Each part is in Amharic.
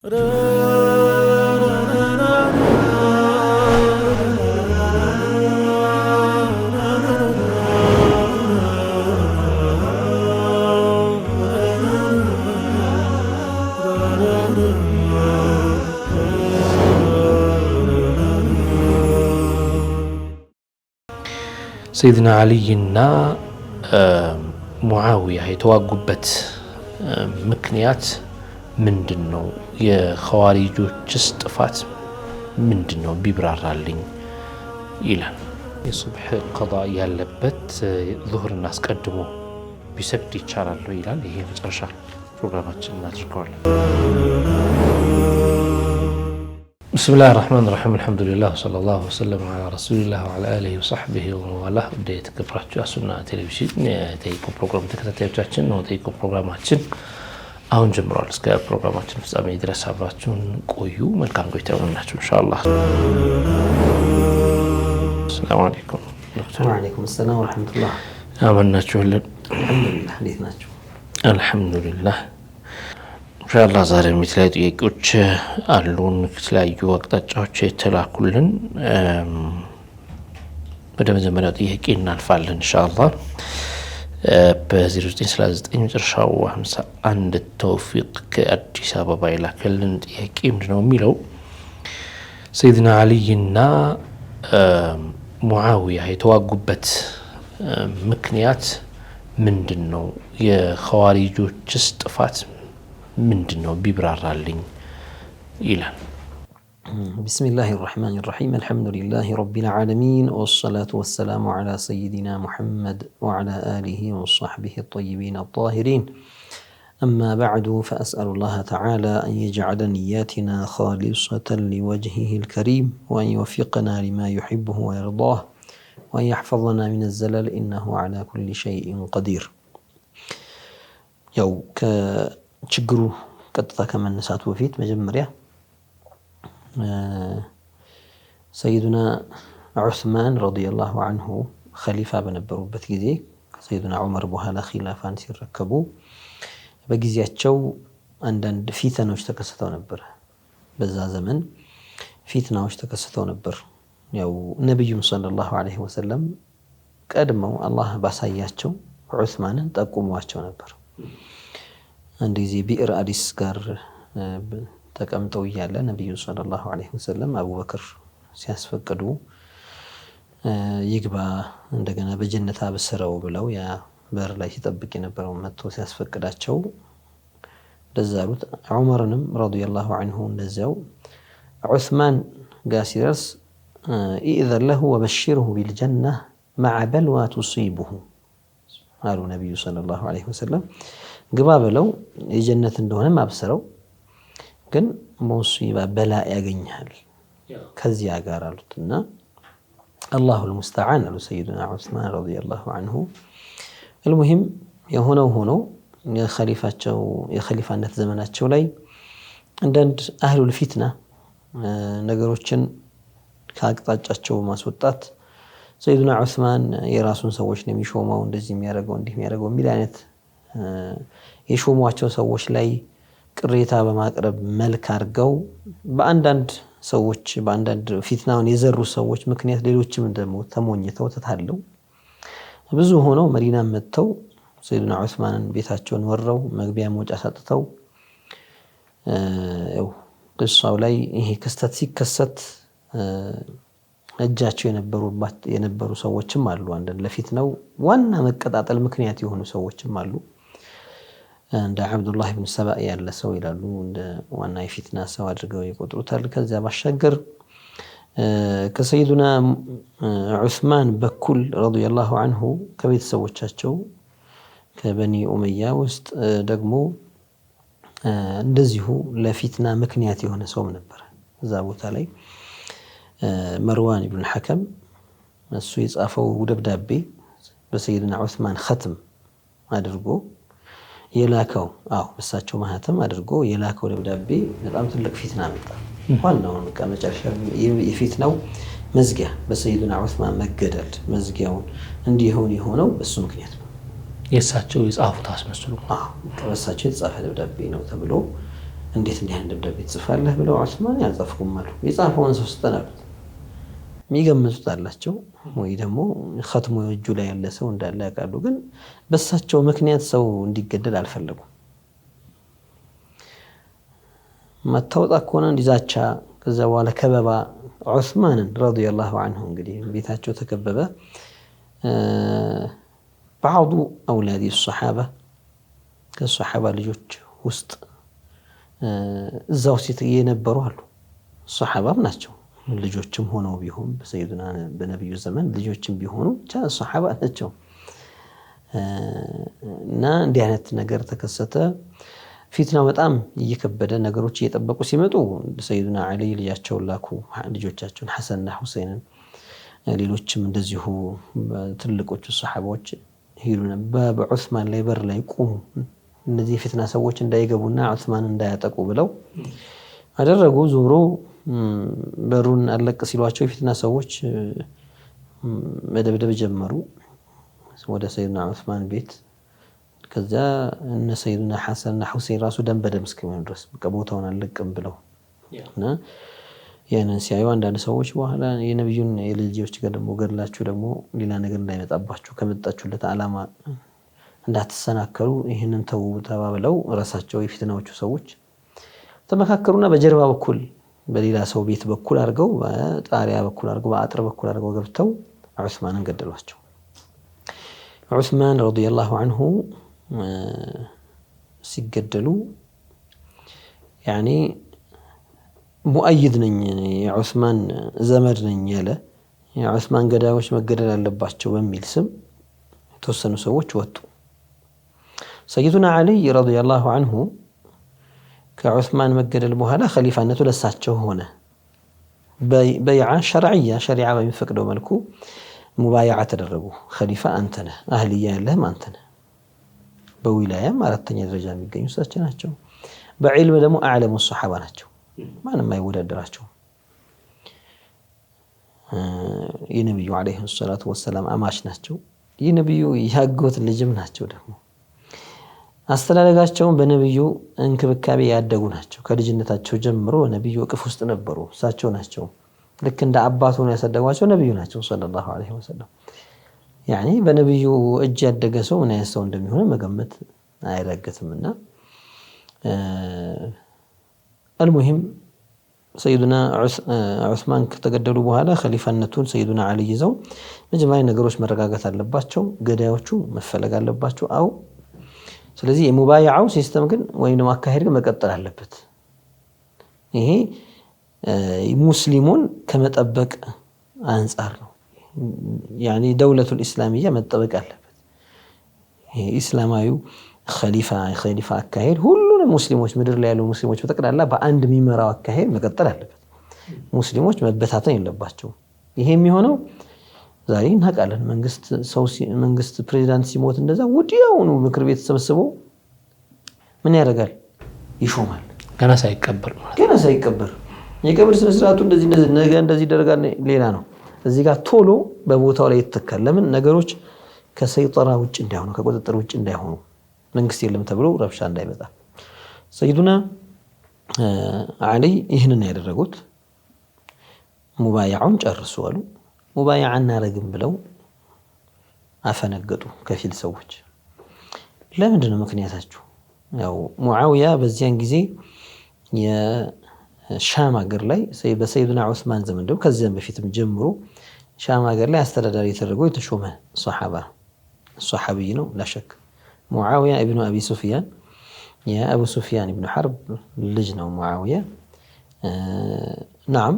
سيدنا علينا معاوية የተዋጉበት ምክንያት ምንድነው? የኸዋሪጆችስ ጥፋት ምንድነው? ቢብራራልኝ ይላል። የሱብህ ቀዳ ያለበት ዙህርን አስቀድሞ ቢሰግድ ይቻላል ይላል። ይሄ መጨረሻ ፕሮግራማችን እናድርገዋለን። بسم الله الرحمن الرحيم الحمد لله صلى الله وسلم على رسول الله وعلى آله وصحبه وموالاه وديت كبراتشو سنة تلفزيون تيكو بروجرام تكتاتيوቻችን ነው። ተይኮ ፕሮግራማችን አሁን ጀምሯል። እስከ ፕሮግራማችን ፍጻሜ ድረስ አብራችሁን ቆዩ። መልካም ቆይታ ይሁንላችሁ ኢንሻአላህ። ሰላም አለይኩም። ወአለይኩም ሰላም ወራህመቱላህ። አመናችሁልን? አልሐምዱሊላህ። እንዴት ናችሁ? አልሐምዱሊላህ። ኢንሻአላህ ዛሬ የተለያዩ ጥያቄዎች አሉን። ከተለያዩ አቅጣጫዎች የተላኩልን ወደ መጀመሪያው ጥያቄ እናልፋለን ኢንሻአላህ። በ0939 መጨረሻው 51 ተውፊቅ ከአዲስ አበባ የላከልን ጥያቄ ምንድነው የሚለው? ሰይድና አሊና ሙዓዊያ የተዋጉበት ምክንያት ምንድነው? የኸዋሪጆችስ ጥፋት ምንድነው? ቢብራራልኝ ይላል። بسم الله الرحمن الرحيم الحمد لله رب العالمين والصلاة والسلام على سيدنا محمد وعلى آله وصحبه الطيبين الطاهرين أما بعد فأسأل الله تعالى أن يجعل نياتنا خالصة لوجهه الكريم وأن يوفقنا لما يحبه ويرضاه وأن يحفظنا من الزلل إنه على كل شيء قدير. يو ችግሩ ቀጥታ ከመነሳቱ በፊት መጀመሪያ ሰይዱና ዑስማን ረዲየላሁ ዐንሁ ኸሊፋ በነበሩበት ጊዜ ከሰይዱና ዑመር በኋላ ኺላፋን ሲረከቡ በጊዜያቸው አንዳንድ ፊተናዎች ተከስተው ነበር። በዛ ዘመን ፊትናዎች ተከስተው ነበር። ያው ነብዩ ሰለላሁ ዐለይሂ ወሰለም ቀድመው አላህ ባሳያቸው ዑስማንን ጠቁሟቸው ነበር። አንድ ጊዜ ቢዕር አዲስ ጋር ተቀምጠው እያለ ነብዩ ሰለላሁ ዐለይሂ ወሰለም አቡበክር ሲያስፈቅዱ ይግባ እንደገና በጀነት አብስረው ብለው ያ በር ላይ ሲጠብቅ የነበረው መጥቶ ሲያስፈቅዳቸው ደዛሩት። ዑመርንም ረዲየላሁ ዐንሁ እንደዚያው ዑስማን ጋር ሲደርስ ኢዘን ለሁ ወበሽርሁ ቢልጀነህ መዐ በልዋ ቱሲቡሁ አሉ ነብዩ ሰለላሁ ዐለይሂ ወሰለም። ግባ ብለው የጀነት እንደሆነ ማብሰረው ግን ሙሲባ በላ ያገኛል ከዚያ ጋር አሉትና አላሁል ሙስተዓን አሉ ሰይዱና ዑስማን ረዲየላሁ ዐንሁ። المهم የሆነው ሆኖ የኸሊፋነት ዘመናቸው ላይ አንዳንድ አህሉል ፊትና ነገሮችን ከአቅጣጫቸው ማስወጣት ሰይዱና ዑስማን የራሱን ሰዎች ነው የሚሾመው እንደዚህ የሚያደርገው እንዲህ የሚያደርገው የሚል አይነት የሾሟቸው ሰዎች ላይ ቅሬታ በማቅረብ መልክ አድርገው በአንዳንድ ሰዎች በአንዳንድ ፊትናውን የዘሩ ሰዎች ምክንያት ሌሎችም ደግሞ ተሞኝተው ተታለው ብዙ ሆነው መዲና መጥተው ሰይዱና ዑስማንን ቤታቸውን ወረው መግቢያ መውጫ ሰጥተው ቅሳው ላይ ይሄ ክስተት ሲከሰት እጃቸው የነበሩ ሰዎችም አሉ። አንዳንድ ለፊትናው ዋና መቀጣጠል ምክንያት የሆኑ ሰዎችም አሉ። እንደ አብዱላህ ኢብኑ ሰባእ ያለ ሰው ይላሉ እንደ ዋና የፊትና ሰው አድርገው ይቆጥሩታል። ከዚያ ባሻገር ከሰይዱና ዑስማን በኩል ረዲየላሁ ዐንሁ ከቤተሰቦቻቸው ከበኒ ኡመያ ውስጥ ደግሞ እንደዚሁ ለፊትና ምክንያት የሆነ ሰውም ነበር። እዛ ቦታ ላይ መርዋን ኢብኑ ሐከም እሱ የጻፈው ደብዳቤ በሰይዱና ዑስማን ختም አድርጎ የላከው በሳቸው ማህተም አድርጎ የላከው ደብዳቤ በጣም ትልቅ ፊትና መጣ። ዋናው መጨረሻ የፊትናው መዝጊያ በሰይዱና ዑስማን መገደል መዝጊያውን እንዲሆን የሆነው በሱ ምክንያት ነው። የሳቸው የጻፉት አስመስሉ በሳቸው የተጻፈ ደብዳቤ ነው ተብሎ እንዴት እንዲህ አንድ ደብዳቤ ጽፋለህ ብለው ዑስማን ያልጻፍኩም አሉ። የጻፈውን ሰው ስጠናሉት የሚገምቱት አላቸው ወይ ደግሞ ختሙ እጁ ላይ ያለ ሰው እንዳለ ያውቃሉ። ግን በሳቸው ምክንያት ሰው እንዲገደል አልፈለጉም። መታወጣ ከሆነ እንዲዛቻ ከዛ በኋላ ከበባ ዑስማንን ረዲየላሁ ዐንሁ እንግዲህ ቤታቸው ተከበበ። بعض أولاد الصحابة ከሷሐባ ልጆች ውስጥ እዛው ሲት የነበሩ አሉ። ሷሐባም ናቸው ልጆችም ሆነው ቢሆን በሰይዱና በነብዩ ዘመን ልጆችም ቢሆኑ ብቻ ሷሐባ ናቸው። እና እንዲህ አይነት ነገር ተከሰተ። ፊትናው በጣም እየከበደ ነገሮች እየጠበቁ ሲመጡ ሰይዱና አሊ ልጃቸውን ላኩ፣ ልጆቻቸውን ሐሰንና ሁሰይንን። ሌሎችም እንደዚሁ ትልቆቹ ሷሐባዎች ሄዱና በዑስማን ላይ በር ላይ ቆሙ፣ እነዚህ የፊትና ሰዎች እንዳይገቡና ዑስማን እንዳያጠቁ ብለው አደረጉ። ዞሮ በሩን አለቅ ሲሏቸው የፊትና ሰዎች መደብደብ ጀመሩ ወደ ሰይዱና ዑስማን ቤት። ከዛ እነ ሰይዱና ሐሰንና ሁሰይን ራሱ ደም በደም እስኪሆኑ ድረስ ቦታውን አለቅም ብለው እና ያንን ሲያዩ አንዳንድ ሰዎች በኋላ የነብዩን የልጆች ጋር ደግሞ ገድላችሁ ደግሞ ሌላ ነገር እንዳይመጣባችሁ ከመጣችሁለት ዓላማ እንዳትሰናከሉ ይህንን ተው ተባብለው ራሳቸው የፊትናዎቹ ሰዎች ተመካከሩና በጀርባ በኩል በሌላ ሰው ቤት በኩል አድርገው በጣሪያ በኩል አድርገው በአጥር በኩል አድርገው ገብተው ዑስማንን ገደሏቸው። ዑስማን ረዲየላሁ ዐንሁ ሲገደሉ ያኒ ሙአይድ ነኝ የዑስማን ዘመድ ነኝ ያለ የዑስማን ገዳዮች መገደል አለባቸው በሚል ስም የተወሰኑ ሰዎች ወጡ። ሰይዱና አሊ ረዲየላሁ ዐንሁ ከዑስማን መገደል በኋላ ኸሊፋነቱ ለሳቸው ሆነ። በይዓ ሸርዕያ ሸሪዓ በሚፈቅደው መልኩ ሙባይዓ ተደረጉ። ኸሊፋ አንተ ነህ፣ አህልያ ያለህም አንተ ነህ። በዊላያም አራተኛ ደረጃ የሚገኙ እሳቸው ናቸው። በዒልም ደግሞ አዕለሙ ሶሐባ ናቸው፣ ማንም አይወዳደራቸውም። የነብዩ አለይሂ ሰላቱ ወሰላም አማች ናቸው። የነብዩ ያጎት ልጅም ናቸው። ደግሞ አስተላለጋቸውን በነብዩ እንክብካቤ ያደጉ ናቸው። ከልጅነታቸው ጀምሮ ነብዩ እቅፍ ውስጥ ነበሩ። እሳቸው ናቸው ልክ እንደ አባቱ ነው ያሳደጓቸው ነብዩ ናቸው ሰለላሁ ዐለይሂ ወሰለም። ያኒ በነብዩ እጅ ያደገ ሰው ምን አይነት ሰው እንደሚሆን መገመት አይረገትምና المهم ሰይዱና ዑስማን ከተገደሉ በኋላ ኸሊፋነቱን ሰይዱና አሊ ይዘው መጀመሪያ ነገሮች መረጋጋት አለባቸው፣ ገዳዮቹ መፈለግ አለባቸው። አው ስለዚህ የሙባይዓው ሲስተም ግን ወይም ደግሞ አካሄድ ግን መቀጠል አለበት። ይሄ ሙስሊሙን ከመጠበቅ አንፃር ነው። ያኒ ደውለቱል ኢስላሚያ መጠበቅ አለበት። ይሄ ኢስላማዊው ኸሊፋ አካሄድ ሁሉንም ሙስሊሞች ምድር ላይ ያሉ ሙስሊሞች በጠቅላላ በአንድ የሚመራው አካሄድ መቀጠል አለበት። ሙስሊሞች መበታተን የለባቸውም። ይሄ የሚሆነው ዛሬ እናውቃለን። መንግስት ፕሬዚዳንት ሲሞት እንደዛ ወዲያውኑ ምክር ቤት ተሰብስቦ ምን ያደርጋል? ይሾማል። ገና ሳይቀበር ማለት ገና ሳይቀበር የቀብር ስነ ስርዓቱ እንደዚህ ነገ እንደዚህ ይደረጋል ሌላ ነው። እዚህ ጋር ቶሎ በቦታው ላይ ይተካል። ለምን ነገሮች ከሰይጠራ ውጭ እንዳይሆኑ ከቁጥጥር ውጭ እንዳይሆኑ መንግስት የለም ተብሎ ረብሻ እንዳይመጣ ሰይዱና አሊ ይህንን ያደረጉት። ሙባይዓውን ጨርሱ አሉ። ሙባይዓ እናረግም ብለው አፈነገጡ ከፊል ሰዎች። ለምንድን ነው ምክንያታችሁ? ያው ሙዓዊያ በዚያን ጊዜ የሻም ሀገር ላይ በሰይዱና ዑስማን ዘመን ደግሞ ከዚያም በፊትም ጀምሮ ሻም ሀገር ላይ አስተዳዳሪ የተደረገው የተሾመ ሷሐቢይ ነው ላሸክ። ሙዓዊያ ኢብኑ አቢ ሱፊያን የአቡ ሱፊያን ኢብኑ ሐርብ ልጅ ነው ሙዓዊያ። ናም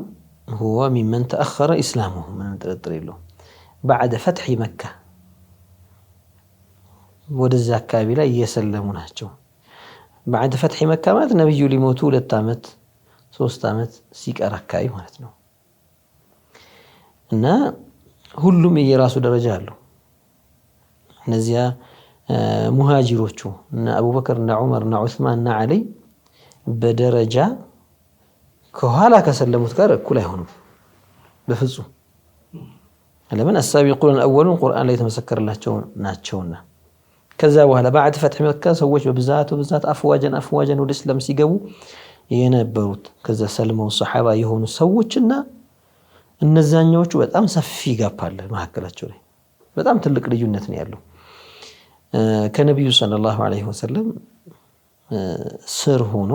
هو ممن تأخر إسلامه من ጥርጥር የለውም። بعد فتح مكة ወደዛ አካባቢ ላይ እየሰለሙ ናቸው። بعد فتح مكة ማለት ነብዩ ሊሞቱ 2 ዓመት 3 ዓመት ሲቀር አካባቢ ማለት ነው። እና ሁሉም የራሱ ደረጃ አለው። እነዚያ ሙሃጂሮቹ እና አቡበከር እና ዑመር እና ዑስማን እና አሊ በደረጃ ከኋላ ከሰለሙት ጋር እኩል አይሆኑም በፍጹም። ለምን አሳቢቁን አልአወሉን ቁርአን ላይ የተመሰከረላቸው ናቸውና ከዛ በኋላ بعد فتح መካ ሰዎች በብዛት አፍዋጀን ወደ እስላም ሲገቡ የነበሩት ከዛ ሰልመው ሱሐባ የሆኑ ሰዎችና እነዛኛዎቹ በጣም ሰፊ ጋፕ አለ መካከላቸው ላይ በጣም ትልቅ ልዩነት ነው ያለው። ከነብዩ ሰለላሁ ዐለይሂ ወሰለም ስር ሆኖ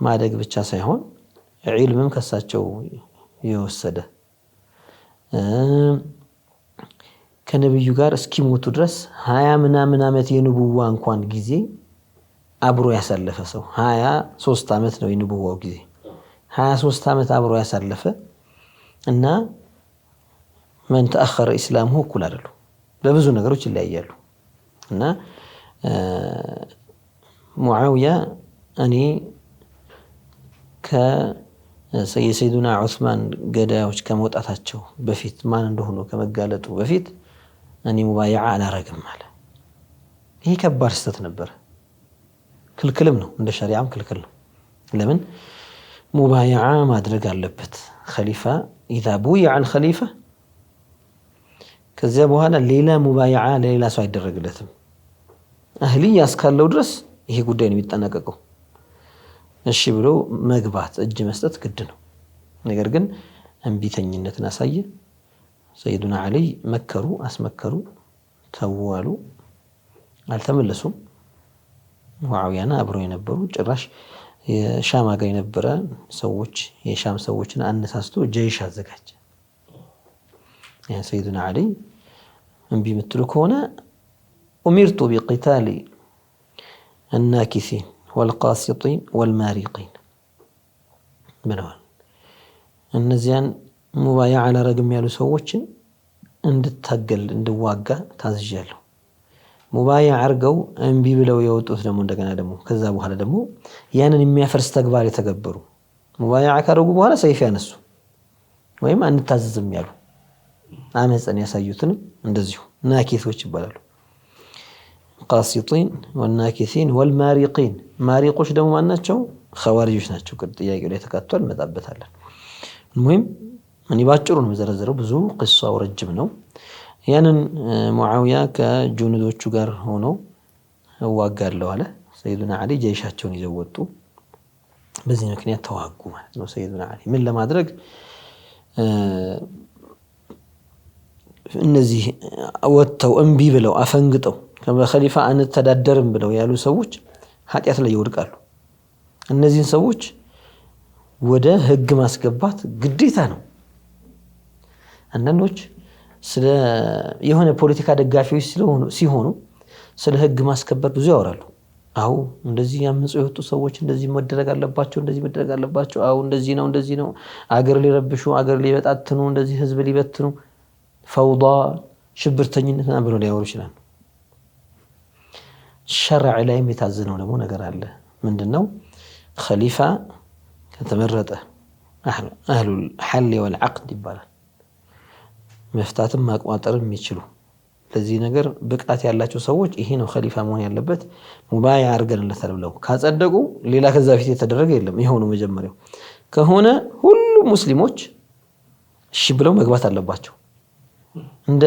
ማደግ ብቻ ሳይሆን ዒልምም ከሳቸው የወሰደ ከነብዩ ጋር እስኪሞቱ ድረስ 20 ምናምን ዓመት የንቡዋ እንኳን ጊዜ አብሮ ያሳለፈ ሰው 23 ዓመት ነው የንቡዋው ጊዜ 23 ዓመት አብሮ ያሳለፈ እና من تأخر إسلامه እኩል አይደሉ በብዙ ነገሮች ይለያያሉ። እና ሙዓዊያ እኔ ከሰይዱና ዑስማን ገዳዮች ከመውጣታቸው በፊት ማን እንደሆኑ ከመጋለጡ በፊት እኔ ሙባይዓ አላረግም አለ። ይሄ ከባድ ስህተት ነበር፣ ክልክልም ነው፣ እንደ ሸሪዓም ክልክል ነው። ለምን ሙባይዓ ማድረግ አለበት ኸሊፋ إذا بويع الخليفة ከዚያ በኋላ ሌላ ሙባይዓ ለሌላ ሰው አይደረግለትም። አህሊያ እስካለው ድረስ ይሄ ጉዳይ ነው የሚጠናቀቀው። እሺ ብሎ መግባት እጅ መስጠት ግድ ነው። ነገር ግን እንቢተኝነትን አሳየ። ሰይዱና ዓሊ መከሩ፣ አስመከሩ፣ ተዋሉ፣ አልተመለሱም። ሙዓዊያና አብረው የነበሩ ጭራሽ የሻም አገር የነበረ ሰዎች የሻም ሰዎችን አነሳስቶ ጀይሽ አዘጋጀ። ያ ሰይዱና ዓሊ እንቢ የምትሉ ከሆነ ኡሚርቱ ቢቂታሊ الناكثين والقاسطين والمارقين ብለዋል። እነዚያን ሙባይዓ አላረግም ያሉ ሰዎችን እንድታገል እንድዋጋ ታዝዣለሁ። ሙባይዓ አርገው እንቢ ብለው የወጡት ደግሞ እንደገና ደግሞ ከዛ በኋላ ደግሞ ያንን የሚያፈርስ ተግባር የተገበሩ ሙባይዓ ካረጉ በኋላ ሰይፍ ያነሱ ወይም አንታዘዝም ያሉ አመፀን ያሳዩትን እንደዚሁ ናኪቶች ይባላሉ። ቃሲጢን ወናኪሲን ወልማሪቂን ማሪቆች ደግሞ ማናቸው? ኸዋሪጆች ናቸው። ጥያቄው ላይ ተካቷል፣ እንመጣበታለን። ሙሂም እኔ ባጭሩ ነው የዘረዘረው፣ ብዙ ቅሷው ረጅም ነው። ያንን ሙዓዊያ ከጁኑዶቹ ጋር ሆኖ እዋጋለሁ አለ። ሰይዱና ዓሊ ጀይሻቸውን ይዘው ወጡ። በዚህ ምክንያት ተዋጉ ማለት ነው። ሰይዱና ዓሊ ምን ለማድረግ እነዚህ ወጥተው እንቢ ብለው አፈንግጠው ከኸሊፋ አንተዳደርም ብለው ያሉ ሰዎች ኃጢአት ላይ ይወድቃሉ። እነዚህን ሰዎች ወደ ህግ ማስገባት ግዴታ ነው። አንዳንዶች ስለ የሆነ ፖለቲካ ደጋፊዎች ሲሆኑ ስለ ህግ ማስከበር ብዙ ያወራሉ። አው እንደዚህ ያመጹ የወጡ ሰዎች እንደዚህ መደረግ አለባቸው፣ እንደዚህ መደረግ አለባቸው፣ አው እንደዚህ ነው፣ አገር ሊረብሹ፣ አገር ሊበጣትኑ፣ እንደዚህ ህዝብ ሊበትኑ፣ ፈውዳ ሽብርተኝነት ምናምን ብለው ሊያወሩ ይችላሉ። ሸርዕ ላይም የታዘነው ደግሞ ነገር አለ። ምንድነው? ኸሊፋ ከተመረጠ አህሉል ሐል ወልዐቅድ ይባላል። መፍታትም ማቋጠርም የሚችሉ ለዚህ ነገር ብቃት ያላቸው ሰዎች ይሄ ነው ኸሊፋ መሆን ያለበት ሙባይዓ አርገንለታል ብለው ካጸደቁ ሌላ ከዛ ፊት የተደረገ የለም። ይሄው ነው መጀመሪያው። ከሆነ ሁሉም ሙስሊሞች እሺ ብለው መግባት አለባቸው። እንደ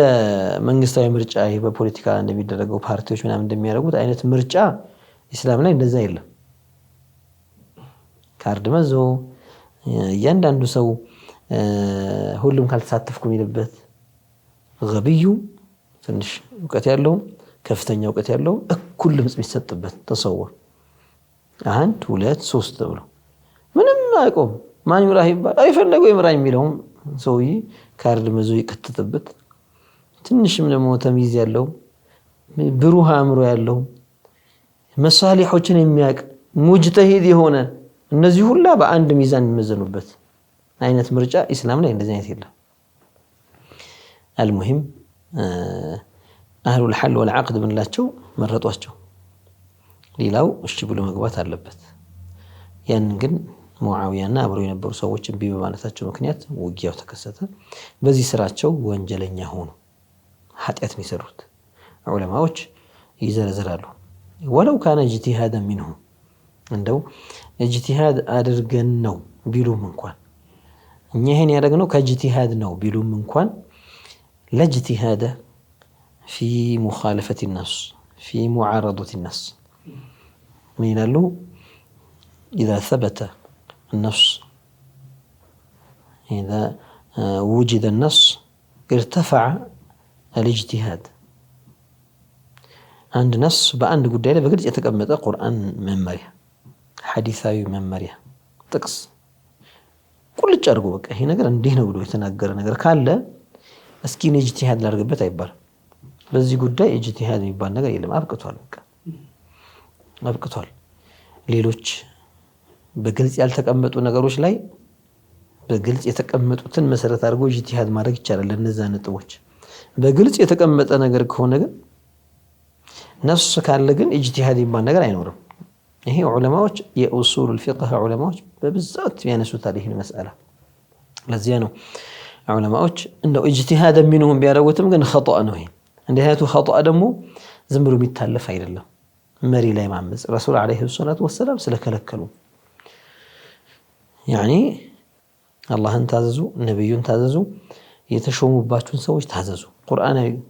መንግስታዊ ምርጫ ይሄ በፖለቲካ እንደሚደረገው ፓርቲዎች ምናምን እንደሚያደርጉት አይነት ምርጫ ኢስላም ላይ እንደዛ የለም። ካርድ መዞ እያንዳንዱ ሰው ሁሉም ካልተሳተፍኩ የሚልበት ገቢዩ ትንሽ እውቀት ያለው ከፍተኛ እውቀት ያለው እኩል ድምጽ የሚሰጥበት ተሰወር 1 2 3 ተብሎ ምንም አይቆም ማን ይምራህ ይባል አይፈለገው ይምራኝ የሚለው ሰውዬ ካርድ መዞ ይከተተበት። ትንሽም ደግሞ ተሚዝ ያለው ብሩህ አእምሮ ያለው መሳሊሖችን የሚያቅ ሙጅተሂድ የሆነ እነዚህ ሁላ በአንድ ሚዛን የሚመዘኑበት አይነት ምርጫ ኢስላም ላይ እንደዚህ አይነት የለም። አልሙሂም አህሉል ሐል ወልዐቅድ ምንላቸው መረጧቸው። ሌላው እሺ ብሎ መግባት አለበት። ያንን ግን ሙዓዊያና አብረው የነበሩ ሰዎች እምቢ በማለታቸው ምክንያት ውጊያው ተከሰተ። በዚህ ስራቸው ወንጀለኛ ሆኑ። ኃጢአት ነው የሰሩት። ዑለማዎች ይዘረዝራሉ። ወለው ካነ ኢጅቲሃደን ሚንሁም እንደው ኢጅቲሃድ አድርገን ነው ቢሉም እንኳን እኛ ይሄን ያደረግነው ከኢጅቲሃድ ነው ቢሉም እንኳን ለኢጅቲሃደ ፊ ሙኻለፈቲ النص في معارضة النص من له إذا ثبت النص إذا وجد النص ارتفع الاجتهاد عند نص بأند قدالة بقدر يتقمط قرآن ممريا حديثاوي ممريا تقص كل جارقو بك هي نقر اندينا بدو يتناقر نقر كالا اسكين اجتهاد لارقبت ايبار بزي قداء اجتهاد يبان نقر يلم ابقتوال بك ابقتوال ليلوش بقلت يالتقمطو نقروش لاي بقلت يتقمطو تن مسارت ارقو اجتهاد مارك يچارل لنزان نطوش بقلت يتقمط نقر كهو نقر نفس كالا قن اجتهاد يبان نقر اينورم هي علماء يأصول الفقه علماء بالذات بيانسوا تاريخ المسألة لزيانو علماء إنه اجتهادا منهم بيروتهم كان خطأ نوعين عندها خطأ دمو زمرو بيتالف عيد الله مري لا يمعمز رسول عليه الصلاة والسلام سلك لكلو يعني الله انتاززو النبي انتاززو يتشوموا باتون سويش تهززو قرآن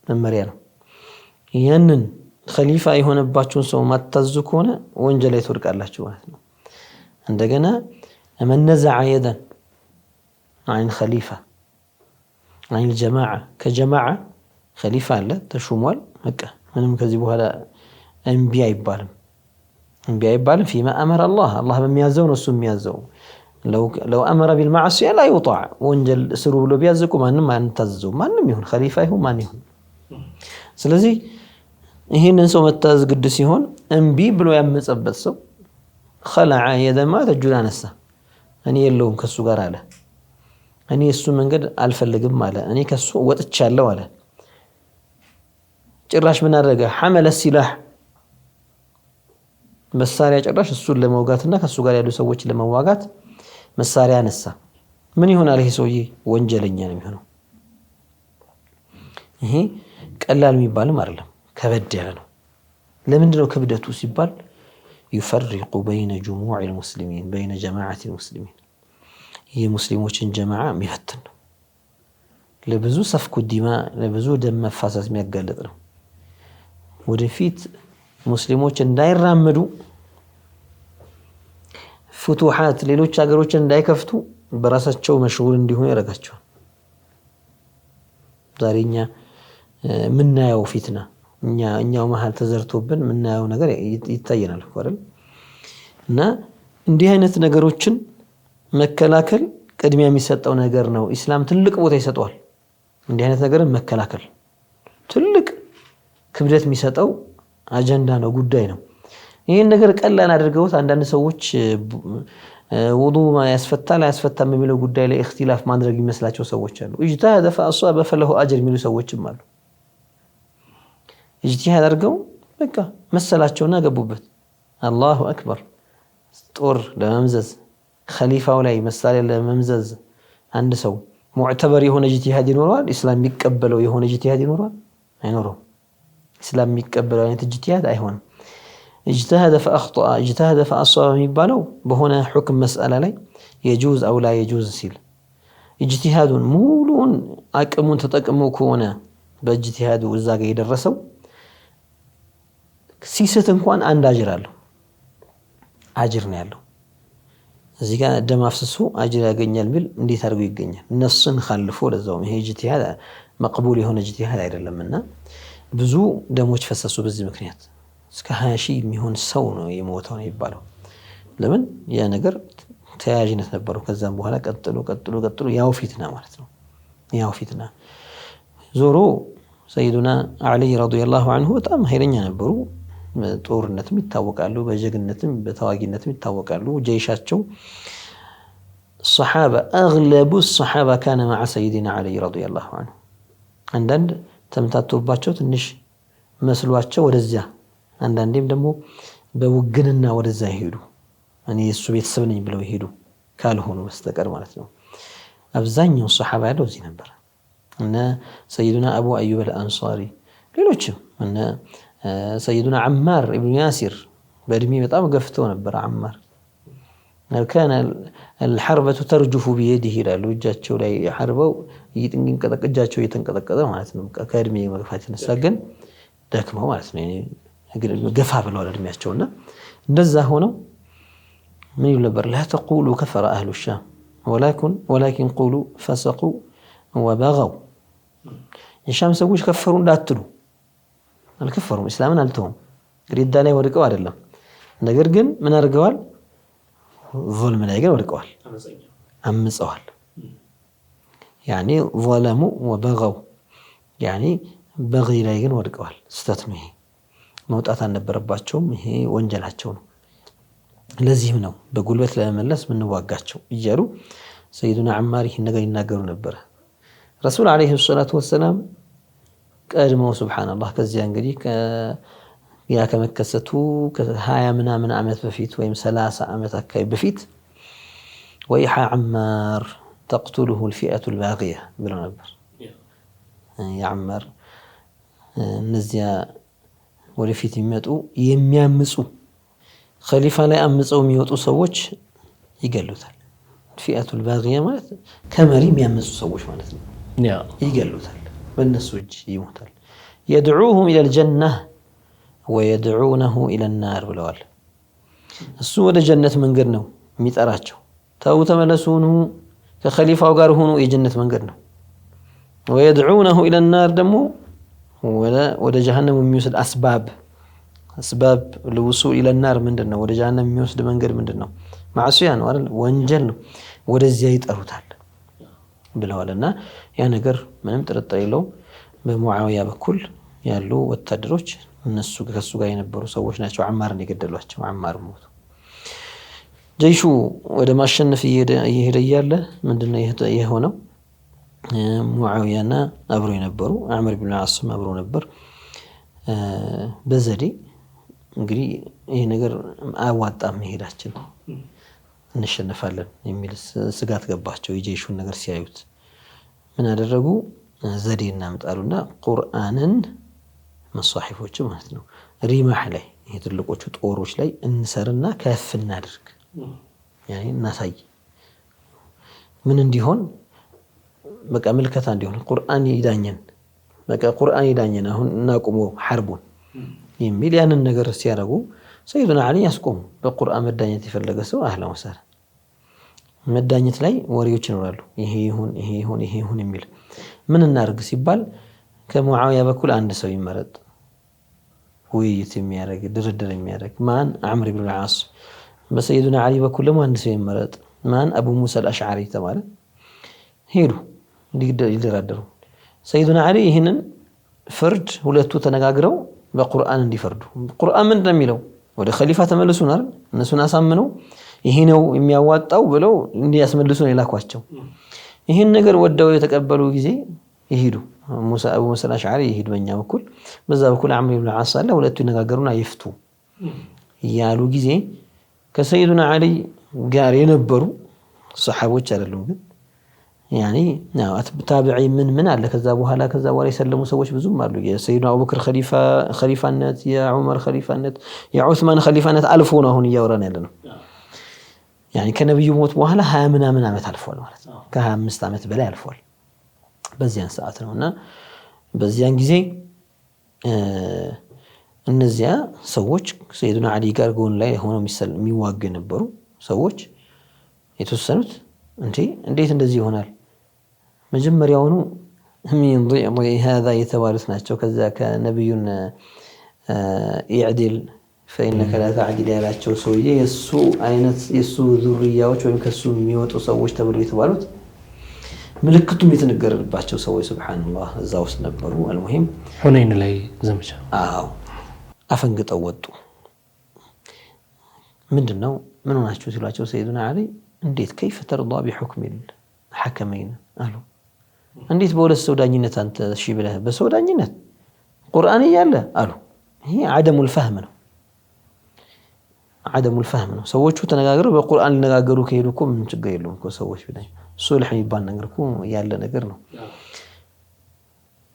مريانا ينن خليفة يهون باتشون سو ما تزكونه وانجل يترك الله جواتنا عندنا من نزع يدا عن خليفة عن الجماعة كجماعة خليفة لا تشمول مكة من كذبوا هذا أنبياء يبالم فيما أمر الله بميازون والسم يازون لو أمر بالمعصية لا يطاع وانجل سروا له بيازكم ما نتزو ما نميهون خليفة يهون ما نيهون سلزي ይሄንን ሰው መታዘዝ ግድ ሲሆን እንቢ ብሎ ያመጸበት ሰው خلع يدما ተጁን አነሳ እኔ የለውም ከሱ ጋር አለ እኔ እሱ መንገድ አልፈልግም አለ እኔ ከሱ ወጥቻለሁ አለ ጭራሽ ምን አደረገ حمل السلاح መሳሪያ ጭራሽ እሱን ለመውጋትና ከሱ ጋር ያሉ ሰዎች ለመዋጋት መሳሪያ አነሳ ምን ይሆናል ይሄ ሰውዬ ወንጀለኛ ነው የሚሆነው ይሄ ቀላል የሚባልም አይደለም كبد يعني لمن دلو كبدته سيبال يفرق بين جموع المسلمين بين جماعة المسلمين هي مسلموችን جماعة ميفتن لبزو سفك الدماء لبزو دم مفاسس ميقالط ነው ወደፊት ሙስሊሞች እንዳይራመዱ ፍቱሃት ሌሎች ሀገሮች እንዳይከፍቱ በራሳቸው መሽጉል እንዲሆኑ ያረጋቸዋል ዛሬኛ ምናየው ፊትና እኛው መሃል ተዘርቶብን ምናየው ነገር ይታየናል አይደል እና እንዲህ አይነት ነገሮችን መከላከል ቅድሚያ የሚሰጠው ነገር ነው እስላም ትልቅ ቦታ ይሰጣል እንዲህ አይነት ነገርን መከላከል ትልቅ ክብደት የሚሰጠው አጀንዳ ነው ጉዳይ ነው ይሄን ነገር ቀላል አድርገውት አንዳንድ ሰዎች ውዱእ ያስፈታል ያስፈታም የሚለው ጉዳይ ላይ اختلاف ማድረግ ይመስላቸው ሰዎች አሉ اجتهد فاصاب فله اجر የሚሉ ሰዎችም አሉ اجتهاد አድርገው በቃ መሰላቸውና ገቡበት አላሁ አክበር ጦር ለመምዘዝ ኸሊፋው ላይ መሳሪያ ለመምዘዝ አንድ ሰው ሙዕተበር የሆነ اجتهاد ይኖራል እስላም የሚቀበለው የሆነ اجتهاد ይኖራል አይኖርም እስላም የሚቀበለው አይነት اجتهاد አይሆንም اجتهد فاخطا اجتهد فاصاب የሚባለው በሆነ حكم مسألة ላይ يجوز او لا يجوز ሲል اجتهاد ሙሉን አቅሙን ተጠቅሞ ከሆነ በእጅቲሃዱ እዛ ጋር የደረሰው ሲሰት እንኳን አንድ አጅር አለው አጅር ነው ያለው እዚህ ጋር ደም አፍስሱ አጅር ያገኛል ቢል እንዴት አድርጎ ይገኛል ነስን ኸልፎ ለዛውም ይሄ اجتهاد መቅቡል የሆነ اجتهاد አይደለምና ብዙ ደሞች ፈሰሱ በዚህ ምክንያት እስከ 20 ሺህ የሚሆን ሰው ነው የሞተው ነው ይባላል ለምን ያ ነገር ተያያዥነት ነበረው ከዛም በኋላ ቀጥሎ ያው ፊትና ማለት ነው ያው ፊትና ዞሮ ሰይዱና አሊ ረዲየላሁ ዐንሁ በጣም ኃይለኛ ነበሩ ጦርነትም ይታወቃሉ በጀግነትም በተዋጊነትም ይታወቃሉ ጀይሻቸው الصحابه اغلب الصحابه كان مع سيدنا علي رضي الله عنه አንዳንድ ተምታቶባቸው ትንሽ መስሏቸው ወደዚያ አንዳንዴም ደግሞ በውግንና ወደዛ ይሄዱ እኔ እሱ ቤተሰብ ነኝ ብለው ይሄዱ ካልሆኑ በስተቀር ማለት ነው አብዛኛው ሱሐባ ያለው እዚህ ነበር እና ሰይዱና አቡ አዩብ አልአንሳሪ ሌሎችም እና ሰይዱና አማር ኢብኑ ያሲር በእድሜ በጣም ገፍተው ነበር አማር كان الحربة ترجف بيده ይላሉ እጃቸው ላይ حربው እጃቸው እየተንቀጠቀጠ ማለት ነው ከእድሜ መግፋት የተነሳ ግን ደክመው ማለት ነው ገፋ ብለው እድሜያቸውና እንደዛ ሆነው ምን ይሉ ነበር لا تقولوا كفر أهل الشام ولكن قولوا فسقوا وبغوا የሻም ሰዎች ከፈሩ እንዳትሉ አልከፈሩም እስላምን አልተውም ሪዳ ላይ ወድቀው አይደለም ነገር ግን ምን አድርገዋል ظلم ላይ ግን ወድቀዋል አምፀዋል يعني ظلموا وبغوا يعني በغي ላይ ግን ወድቀዋል ስተት ነው ይሄ መውጣት አልነበረባቸውም ይሄ ወንጀላቸው ነው ለዚህም ነው በጉልበት ለመመለስ ምን ዋጋቸው እያሉ ሰይዱና አማር ይሄን ነገር ይናገሩ ነበር ረሱል አለይሂ ሰላቱ ወሰለም ቀድመው ሱብሃንአላህ ከዚያ እንግዲህ ያ ከመከሰቱ ከ20 ምናምን ዓመት በፊት ወይም 30 ዓመት አካባቢ በፊት ወይሃ አማር تقتله الفئة الباغية ብለው ነበር ያ አማር እነዚያ ወደፊት የሚመጡ የሚያምፁ ኸሊፋ ላይ አምፀው የሚወጡ ሰዎች ይገሉታል ፊአቱ الباغية ማለት ከመሪ የሚያምፁ ሰዎች ማለት ነው ይገሉታል በእነሱ እጅ ይሞታል يدعوهم إلى الجنة ويدعونه إلى النار ብለዋል እሱ ወደ ጀነት መንገድ ነው የሚጠራቸው ተው ተመለሱኑ ከኸሊፋው ጋር ሆኖ የጀነት መንገድ ነው ويدعونه إلى النار ደግሞ ወደ ጀሃነም የሚወስድ أسباب الوصول إلى النار ምንድነው ወደ ጀሃነም የሚወስድ መንገድ ምንድነው ማዕሲያ ነው አይደል ወንጀል ነው ወደዚያ ይጠሩታል ብለዋልና ያ ነገር ምንም ጥርጥር የለውም በሙዓዊያ በኩል ያሉ ወታደሮች እነሱ ከሱ ጋር የነበሩ ሰዎች ናቸው አማርን የገደሏቸው አማር ሞቱ ጀይሹ ወደ ማሸነፍ እየሄደ ያለ ምንድነው የሆነው ሙዓዊያና አብሮ የነበሩ አምር ኢብኑ አስ አብሮ ነበር በዘዴ እንግዲህ ይሄ ነገር አዋጣም መሄዳችን እንሸነፋለን የሚል ስጋት ገባቸው የጀይሹን ነገር ሲያዩት ምን አደረጉ ዘዴ እናምጣሉና ቁርአንን መሷሒፎች ማለት ነው ሪማህ ላይ የትልቆቹ ጦሮች ላይ እንሰርና ከፍ እናድርግ يعني እናሳይ ምን እንዲሆን በቃ መልከታ እንዲሆን ቁርአን ይዳኘን በቃ ቁርአን ይዳኘን አሁን እናቁሙ ሐርቡን የሚል ያንን ነገር ሲያረጉ ሰይዱና አሊ ያስቆሙ በቁርአን መዳኘት የፈለገ ሰው አህላ ወሰረ መዳኘት ላይ ወሬዎች ይኖራሉ ይሄ ይሁን የሚል ምን እናርግ ሲባል ከሙዓዊያ በኩል አንድ ሰው ይመረጥ ውይይት የሚያደርግ ድርድር የሚያደርግ ማን አምር ኢብኑ አስ በሰይዱና አሊ በኩል ደግሞ አንድ ሰው ይመረጥ ማን አቡ ሙሳ አልአሽዓሪ ተባለ ሄዱ ይደራደሩ ሰይዱና አሊ ይሄንን ፍርድ ሁለቱ ተነጋግረው በቁርአን እንዲፈርዱ ቁርአን ምን እንደሚለው ወደ ኸሊፋ ተመለሱና እነሱን አሳምነው ይሄ ነው የሚያዋጣው ብለው እንዲያስመልሱ ነው የላኳቸው ይሄን ነገር ወደው የተቀበሉ ጊዜ ይሄዱ ሙሳ አቡ ሙሳ አልአሽዓሪ ይሄዱ በእኛ በኩል በዛ በኩል አምር ኢብኑ አስ አለ ሁለቱ ይነጋገሩና ይፍቱ ያሉ ጊዜ ከሰይዱና አሊ ጋር የነበሩ ሰሃቦች አይደሉም ግን يعني ታቢዒ ምን አለ ከዛ በኋላ የሰለሙ ሰዎች ብዙም አሉ የሰይዱና አቡበክር ኸሊፋነት የዑመር ኸሊፋነት የዑስማን ኸሊፋነት አልፎ ነው አሁን እያወራን ያለ ነው يعني ከነብዩ ሞት በኋላ 20 ምናምን ዓመት አልፏል ማለት ነው ከ25 ዓመት በላይ አልፏል በዚያን ሰዓት ነውና በዚያን ጊዜ እነዚያ ሰዎች ሰይዱና አሊ ጋር ጎን ላይ ሆነው የሚዋጉ የነበሩ ሰዎች የተወሰኑት እንዴት እንደዚህ ይሆናል መጀመሪያውኑ ምን ضيع هذا የተባሉት ናቸው ከዛ ከነብዩን ይዕድል فإنك لا تعدل ያላቸው ሰውዬ የሱ አይነት የሱ ዙርያዎች ወይም ከሱ የሚወጡ ሰዎች ተብሎ የተባሉት ምልክቱም የተነገረባቸው ሰዎች ሱብሃንአላህ እዛ ውስጥ ነበሩ አልሙሂም ሁነይን ላይ ዘመቻ አፈንግጠው ወጡ ምንድነው ምን ሆናችሁ ሲሏቸው ሰይዱና አሊ እንዴት كيف ترضى بحكم الحكمين አሉ እንዴት በሁለት ሰው ዳኝነት አንተ እሺ ብለህ በሰው ዳኝነት ቁርአን ያለ አሉ ይሄ عدم الفهم ነው عدم الفهم ነው ሰዎቹ ተነጋግረው በቁርአን ሊነጋገሩ ከሄዱኮ ምን ችግር የለውም እኮ ሰዎች ቢላይ ሱልህ የሚባል ነገር እኮ ያለ ነገር ነው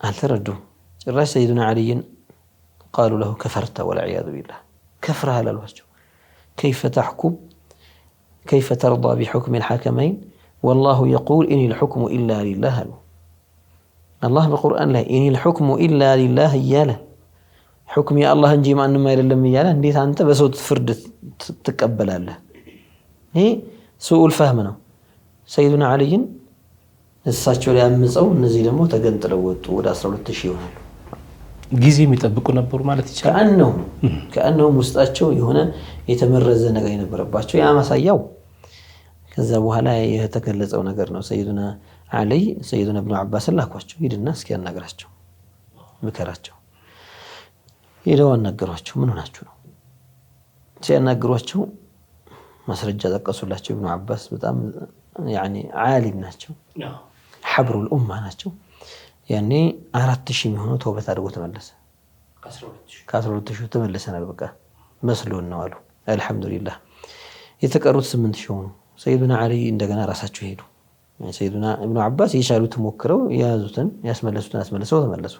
አልተረዱም ጭራሽ ሰይዱና አሊን قالوا له كفرت والعياذ بالله كفر هذا الوجه كيف ترضى بحكم الحاكمين والله يقول إن الحكم إلا لله الله بالقرآن لا إن الحكم إلا لله إياله حكم يا الله እንጂ ማንም አይደለም ይያለ እንዴት አንተ በሰው ፍርድ ትቀበላለህ ይሄ ሱኡል ፈህም ነው ሰይዱና አልይን እሳቸው ላይ አምፀው እነዚህ ደግሞ ተገንጥለው ወጡ ወደ 12000 ይሆናሉ ጊዜ የሚጠብቁ ነበሩ ማለት ይችላል ከአንነው ውስጣቸው የሆነ የተመረዘ ነገር የነበረባቸው ያ ማሳያው ከዛ በኋላ የተገለጸው ነገር ነው ሰይዱና አሊ ሰይዱና ኢብኑ አባስ ላኳቸው ሂድና እስኪ ያናግራቸው ምከራቸው ሄደው አናገሯቸው ምን ሆናችሁ ነው ሲያናግሯቸው ማስረጃ ጠቀሱላቸው ኢብኑ አባስ በጣም يعني ዓሊም ናቸው حبر الامه ናቸው ያኔ 4000 የሚሆነው ተውበት አድርጎ ተመለሰ 12000 ተመለሰናል በቃ መስሎን ነው አሉ አልহামዱሊላህ የተቀሩት 8000 ሆኑ ሰይዱና አሊ እንደገና ራሳቸው ሄዱ ሰይዱና ኢብኑ አባስ የቻሉት ሞክረው ያዙትን ያስመለሱት ተመለሱ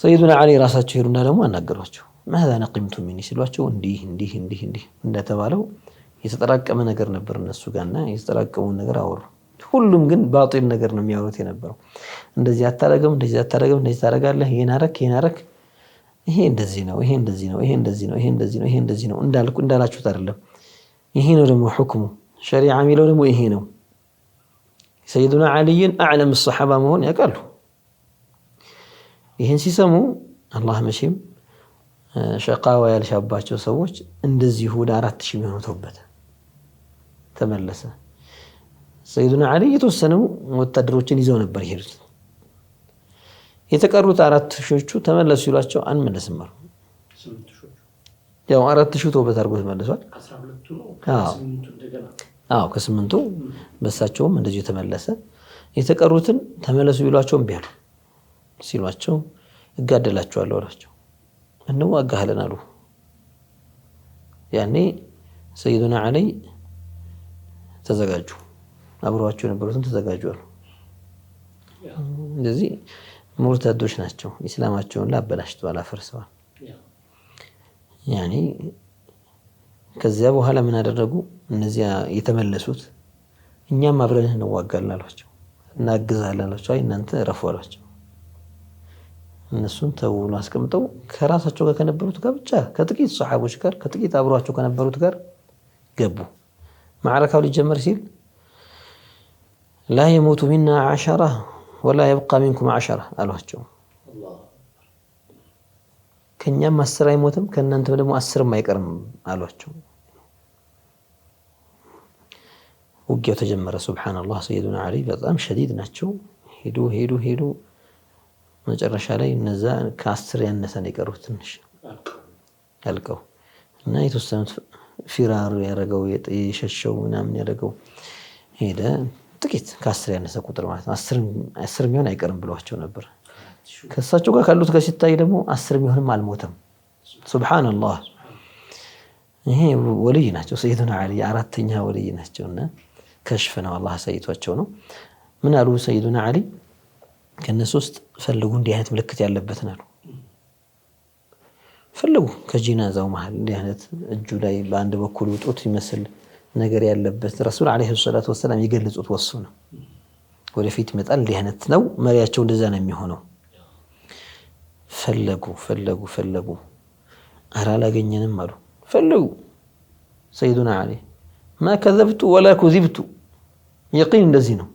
ሰይዱና አሊ ራሳቸው ሄዱና ደግሞ አናገሯቸው ماذا نقمتم مني ሲሏቸው እንዲህ እንደተባለው የተጠራቀመ ነገር ነበር እነሱ ጋርና የተጠራቀሙ ነገር አወሩ ሁሉም ግን ባጢል ነገር ነው የሚያወሩት የነበረው እንደዚህ አታረጋም እንደዚህ ታረጋለህ ይሄን አረክ ይሄ እንደዚህ ነው እንዳላችሁት አይደለም ይሄ ነው ደግሞ ሁክሙ ሸሪዓ የሚለው ደግሞ ይሄ ነው ሰይዱና አሊን አዕለም الصحابه መሆን ያውቃሉ ይሄን ሲሰሙ አላህ መቼም ሸቃዋ ያልሻባቸው ሰዎች እንደዚህ ወደ 4000 የሚሆኑ ተውበት ተመለሰ ሰይዱና አሊ የተወሰነው ወታደሮችን ይዘው ነበር ይሄዱት የተቀሩት 4000ዎቹ ተመለሱ ይሏቸው አንመለስም አሉ 8000 ያው 4000 ተውበት አድርጎ ተመለሷል 12ቱ ነው ከ8ቱ እንደገና ከ8ቱ በሳቸውም እንደዚህ ተመለሰ የተቀሩትን ተመለሱ ይሏቸው እምቢ አሉ ሲሏቸው እጋደላቸዋለሁ አላቸው እነው አጋህለን አሉ ያኔ ሰይዱና አሊ ተዘጋጁ አብሯቸው የነበሩትን ተዘጋጁ አሉ እንደዚህ ሙርተዶች ናቸው እስላማቸውን ላበላሽተዋል አፈርሰዋል ያኔ ከዚያ በኋላ ምን አደረጉ እነዚያ የተመለሱት እኛም አብረን እንዋጋለን አሏቸው እናግዛለን አሏቸው አይ እናንተ ረፉ አሏቸው እነሱን ተውሎ አስቀምጠው ከራሳቸው ጋር ከነበሩት ጋር ብቻ ከጥቂት ሱሐቦች ጋር ከጥቂት አብሯቸው ከነበሩት ጋር ገቡ ማዕረካው ሊጀመር ሲል لا يموت منا 10 ولا يبقى منكم 10 አሏቸው ከኛም 10 አይሞትም ከናንተም ደግሞ 10 አይቀርም አሏቸው ውጊያው ተጀመረ ሱብሃንአላህ ሰይዱና አሊ በጣም ሸዲድ ናቸው ሄዱ መጨረሻ ላይ እነዛ ከ10 ያነሰ ነው የቀሩት ትንሽ አልቀው እና የተወሰኑት ፊራር ያረጋው የሸሸው ምናምን ያረጋው ሄደ ጥቂት ከ10 ያነሰ ቁጥር ማለት ነው 10 ሚሆን አይቀርም ብሏቸው ነበር ከሳቸው ጋር ካሉት ጋር ሲታይ ደግሞ 10 ሚሆንም አልሞተም ሱብሃንአላህ ይሄ ወልይ ናቸው ሰይዱና አሊ አራተኛ ወልይ ናቸውና ከሽፍ ነው አላህ ሰይቷቸው ነው ምን አሉ ሰይዱና አሊ ከነሱ ውስጥ ፈልጉ እንዲህ አይነት ምልክት ያለበትን አሉ ፈልጉ ከጂናዛው መሃል እንዲህ አይነት እጁ ላይ በአንድ በኩል ውጦት ይመስል ነገር ያለበት ረሱል አለይሂ ሰላቱ ወሰለም ይገልጹት ወሱ ነው ወደፊት ይመጣል እንዲህ አይነት ነው መሪያቸው እንደዛ ነው የሚሆነው ፈለጉ አላገኘንም አሉ ፈለጉ ሰይዱና አሊ ما كذبت ولا كذبت يقين እንደዚህ ነው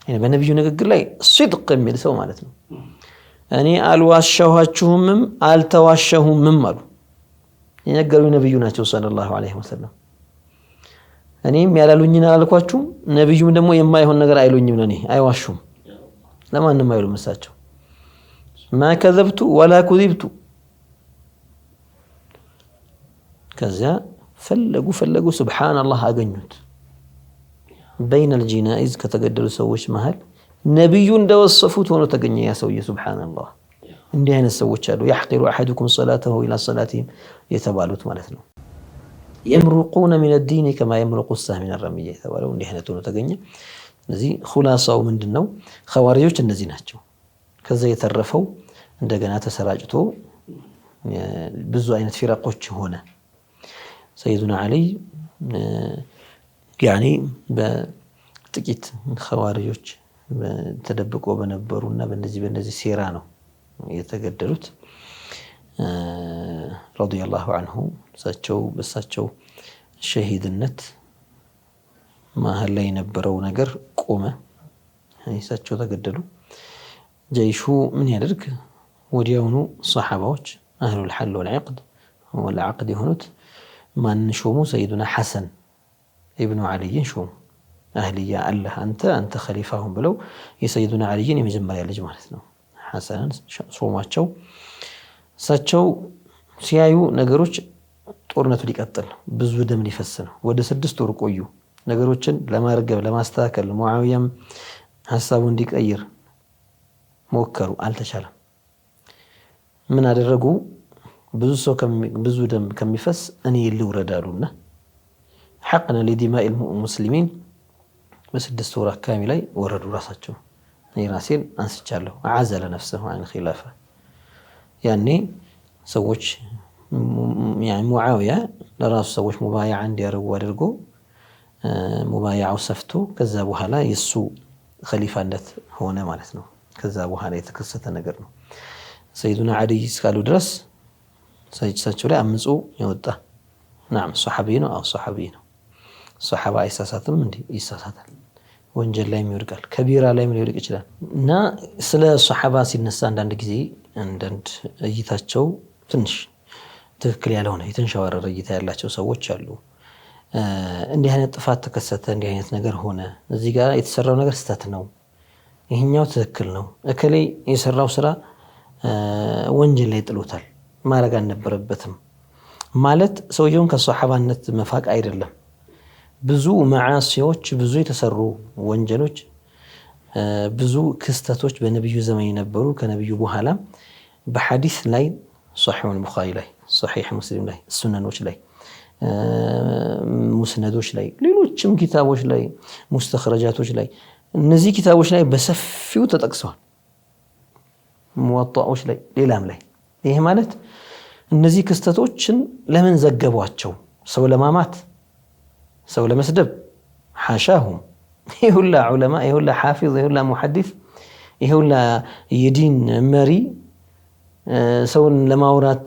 يعني በነብዩ ንግግር ላይ صدق የሚል ሰው ማለት ነው እኔ አልዋሻኋችሁም አልተዋሻሁም አሉ የነገሩኝ ነብዩ ናቸው ሰለላሁ ዐለይሂ ወሰለም እኔም ያላሉኝና አልኳችሁ ነብዩም ደግሞ የማይሆን ነገር አይሉኝም ለኔ አይዋሹም ለማንም አይሉም እሳቸው ما كذبت ولا كذبت ከዛ ፈለጉ ሱብሃንአላህ አገኙት بين الجنائز ከተገደሉ ሰዎች መሃል ነብዩ እንደወሰፉት ሆኖ ተገኘ ያ ሰውዬ ሱብሃንአላህ እንዲህ አይነት ሰዎች አሉ يحقر احدكم صلاته الى صلاتهم የተባሉት ማለት ነው يمرقون من الدين كما يمرق السهم من الرمية የተባለው እንዲህ አይነት ሆኖ ተገኘ ስለዚህ ኹላሳው ምንድነው ኸዋሪጆች እነዚህ ናቸው ከዛ የተረፈው እንደገና ተሰራጭቶ ብዙ አይነት ፊራቆች ሆነ ሰይዱና አሊ يعني በጥቂት ኸዋሪጆች ተደብቆ በነበሩና በእነዚህ ሴራ ነው የተገደሉት ረዲየላሁ ዐንሁ በሳቸው ሸሂድነት መሀል ላይ የነበረው ነገር ቆመ። እሳቸው ተገደሉ። ጀይሹ ምን ያደርግ? ወዲያውኑ ሰሓባዎች አህሉል ሐል ወልዐቅድ የሆኑት ማንን ሾሙ? ሰይዱና ሐሰን ኢብኑ ዓልይን ሾሙ። አህልያ አለህ አንተ ኸሊፋ ሁን ብለው የሰይዱና ዓልይን የመጀመሪያ ልጅ ማለት ነው ሐሰንን ሾሟቸው። እሳቸው ሲያዩ ነገሮች ጦርነቱ ሊቀጥል ነው፣ ብዙ ደም ሊፈስ ነው። ወደ 6 ወር ቆዩ። ነገሮችን ለማርገብ ለማስተካከል ሙዓዊያም ሐሳቡ እንዲቀይር ሞከሩ፣ አልተቻለም። ምን አደረጉ? ብዙ ደም ከሚፈስ እኔ ልውረድ አሉና ሐቅነ ሊዲማኢል ሙስሊሚን በ6 ወር አካባቢ ላይ ወረዱ። ራሳቸው እኔ ራሴን አንስቻለሁ። አዘለ ነፍሰሁ አን ኺላፋ። ያኔ ሰዎች ሙዓዊያ ለራሱ ሰዎች ሙባያዓ እንዲያደርጉ አድርጎ ሙባያዓው ሰፍቶ ከዛ በኋላ የሱ ኸሊፋነት ሆነ ማለት ነው። ከዛ በኋላ የተከሰተ ነገር ነው። ሰይዱና ዓሊ እስካሉ ድረስ እሳቸው ላይ አምጾ የወጣ ናም ሶሐቢ ነው። ሶሐቢ ነው። ሶሐባ አይሳሳትም እንዴ? ይሳሳታል። ወንጀል ላይ ይወድቃል፣ ከቢራ ላይ ሊወድቅ ይችላል። እና ስለ ሶሐባ ሲነሳ አንዳንድ ጊዜ አንዳንድ እይታቸው ትንሽ ትክክል ያልሆነ የተንሸዋረረ እይታ ያላቸው ሰዎች አሉ። እንዲህ አይነት ጥፋት ተከሰተ፣ እንዲህ አይነት ነገር ሆነ፣ እዚህ ጋር የተሰራው ነገር ስህተት ነው፣ ይሄኛው ትክክል ነው፣ እከሌ የሰራው ስራ ወንጀል ላይ ጥሎታል፣ ማድረግ አልነበረበትም ማለት ሰውየውን ከሶሐባነት መፋቅ አይደለም። ብዙ መዓሲዎች፣ ብዙ የተሰሩ ወንጀሎች፣ ብዙ ክስተቶች በነብዩ ዘመን የነበሩ ከነብዩ በኋላ በሐዲስ ላይ ሶሒህ ቡኻሪ ላይ፣ ሶሒህ ሙስሊም ላይ፣ ሱነኖች ላይ፣ ሙስነዶች ላይ፣ ሌሎችም ኪታቦች ላይ፣ ሙስተኽረጃቶች ላይ እነዚህ ኪታቦች ላይ በሰፊው ተጠቅሰዋል። ሙወጣዎች ላይ፣ ሌላም ላይ። ይሄ ማለት እነዚህ ክስተቶችን ለምን ዘገቧቸው? ሰው ለማማት፣ ሰው ለመስደብ? ሓሻሁም። ይሁላ ዑለማ፣ ይሁላ ሓፊዝ፣ ይሁላ ሙሐዲስ፣ ይሁላ የዲን መሪ ሰውን ለማውራት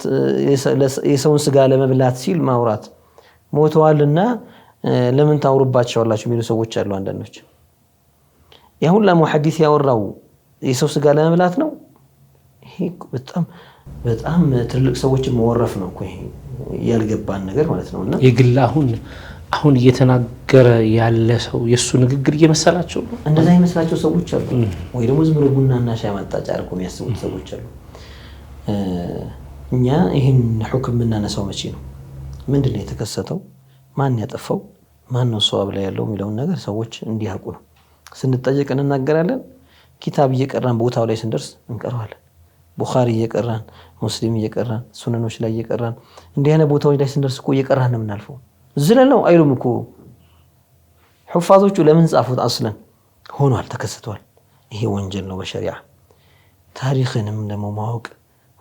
የሰውን ስጋ ለመብላት ሲል ማውራት ሞተዋልና ለምን ታውሩባቸዋላችሁ የሚሉ ሰዎች አሉ። አንዳንዶች ይሁላ ሙሐዲስ ያወራው የሰው ስጋ ለመብላት ነው። ይሄ በጣም ትልቅ ሰዎችን መወረፍ ነው እኮ፣ ይሄ ያልገባን ነገር ማለት ነውና የግል አሁን እየተናገረ ያለ ሰው የሱ ንግግር እየመሰላቸው ነው። እንደዛ ይመስላቸው ሰዎች አሉ። ወይ ደግሞ ዝም ብሎ ቡናና ሻይ ማጣጫ አድርጎ የሚያስቡት ሰዎች አሉ። እኛ ይህን ሁክም የምናነሳው መቼ ነው? ምንድን ነው የተከሰተው? ማን ያጠፋው? ማን ነው ሰዋብ ላይ ያለው የሚለውን ነገር ሰዎች እንዲያውቁ ነው። ስንጠየቅ እንናገራለን። ኪታብ እየቀራን ቦታው ላይ ስንደርስ እንቀረዋለን። ቡኻሪ እየቀራን፣ ሙስሊም እየቀራን፣ ሱነኖች ላይ እየቀራን፣ እንዲህ አይነት ቦታዎች ላይ ስንደርስ እኮ እየቀራን ነው የምናልፈው። ዝለለው አይሉም እኮ ሑፋዞቹ። ለምን ጻፉት? አስለን ሆኗል፣ ተከስቷል። ይሄ ወንጀል ነው በሸሪዓ። ታሪክንም ደግሞ ማወቅ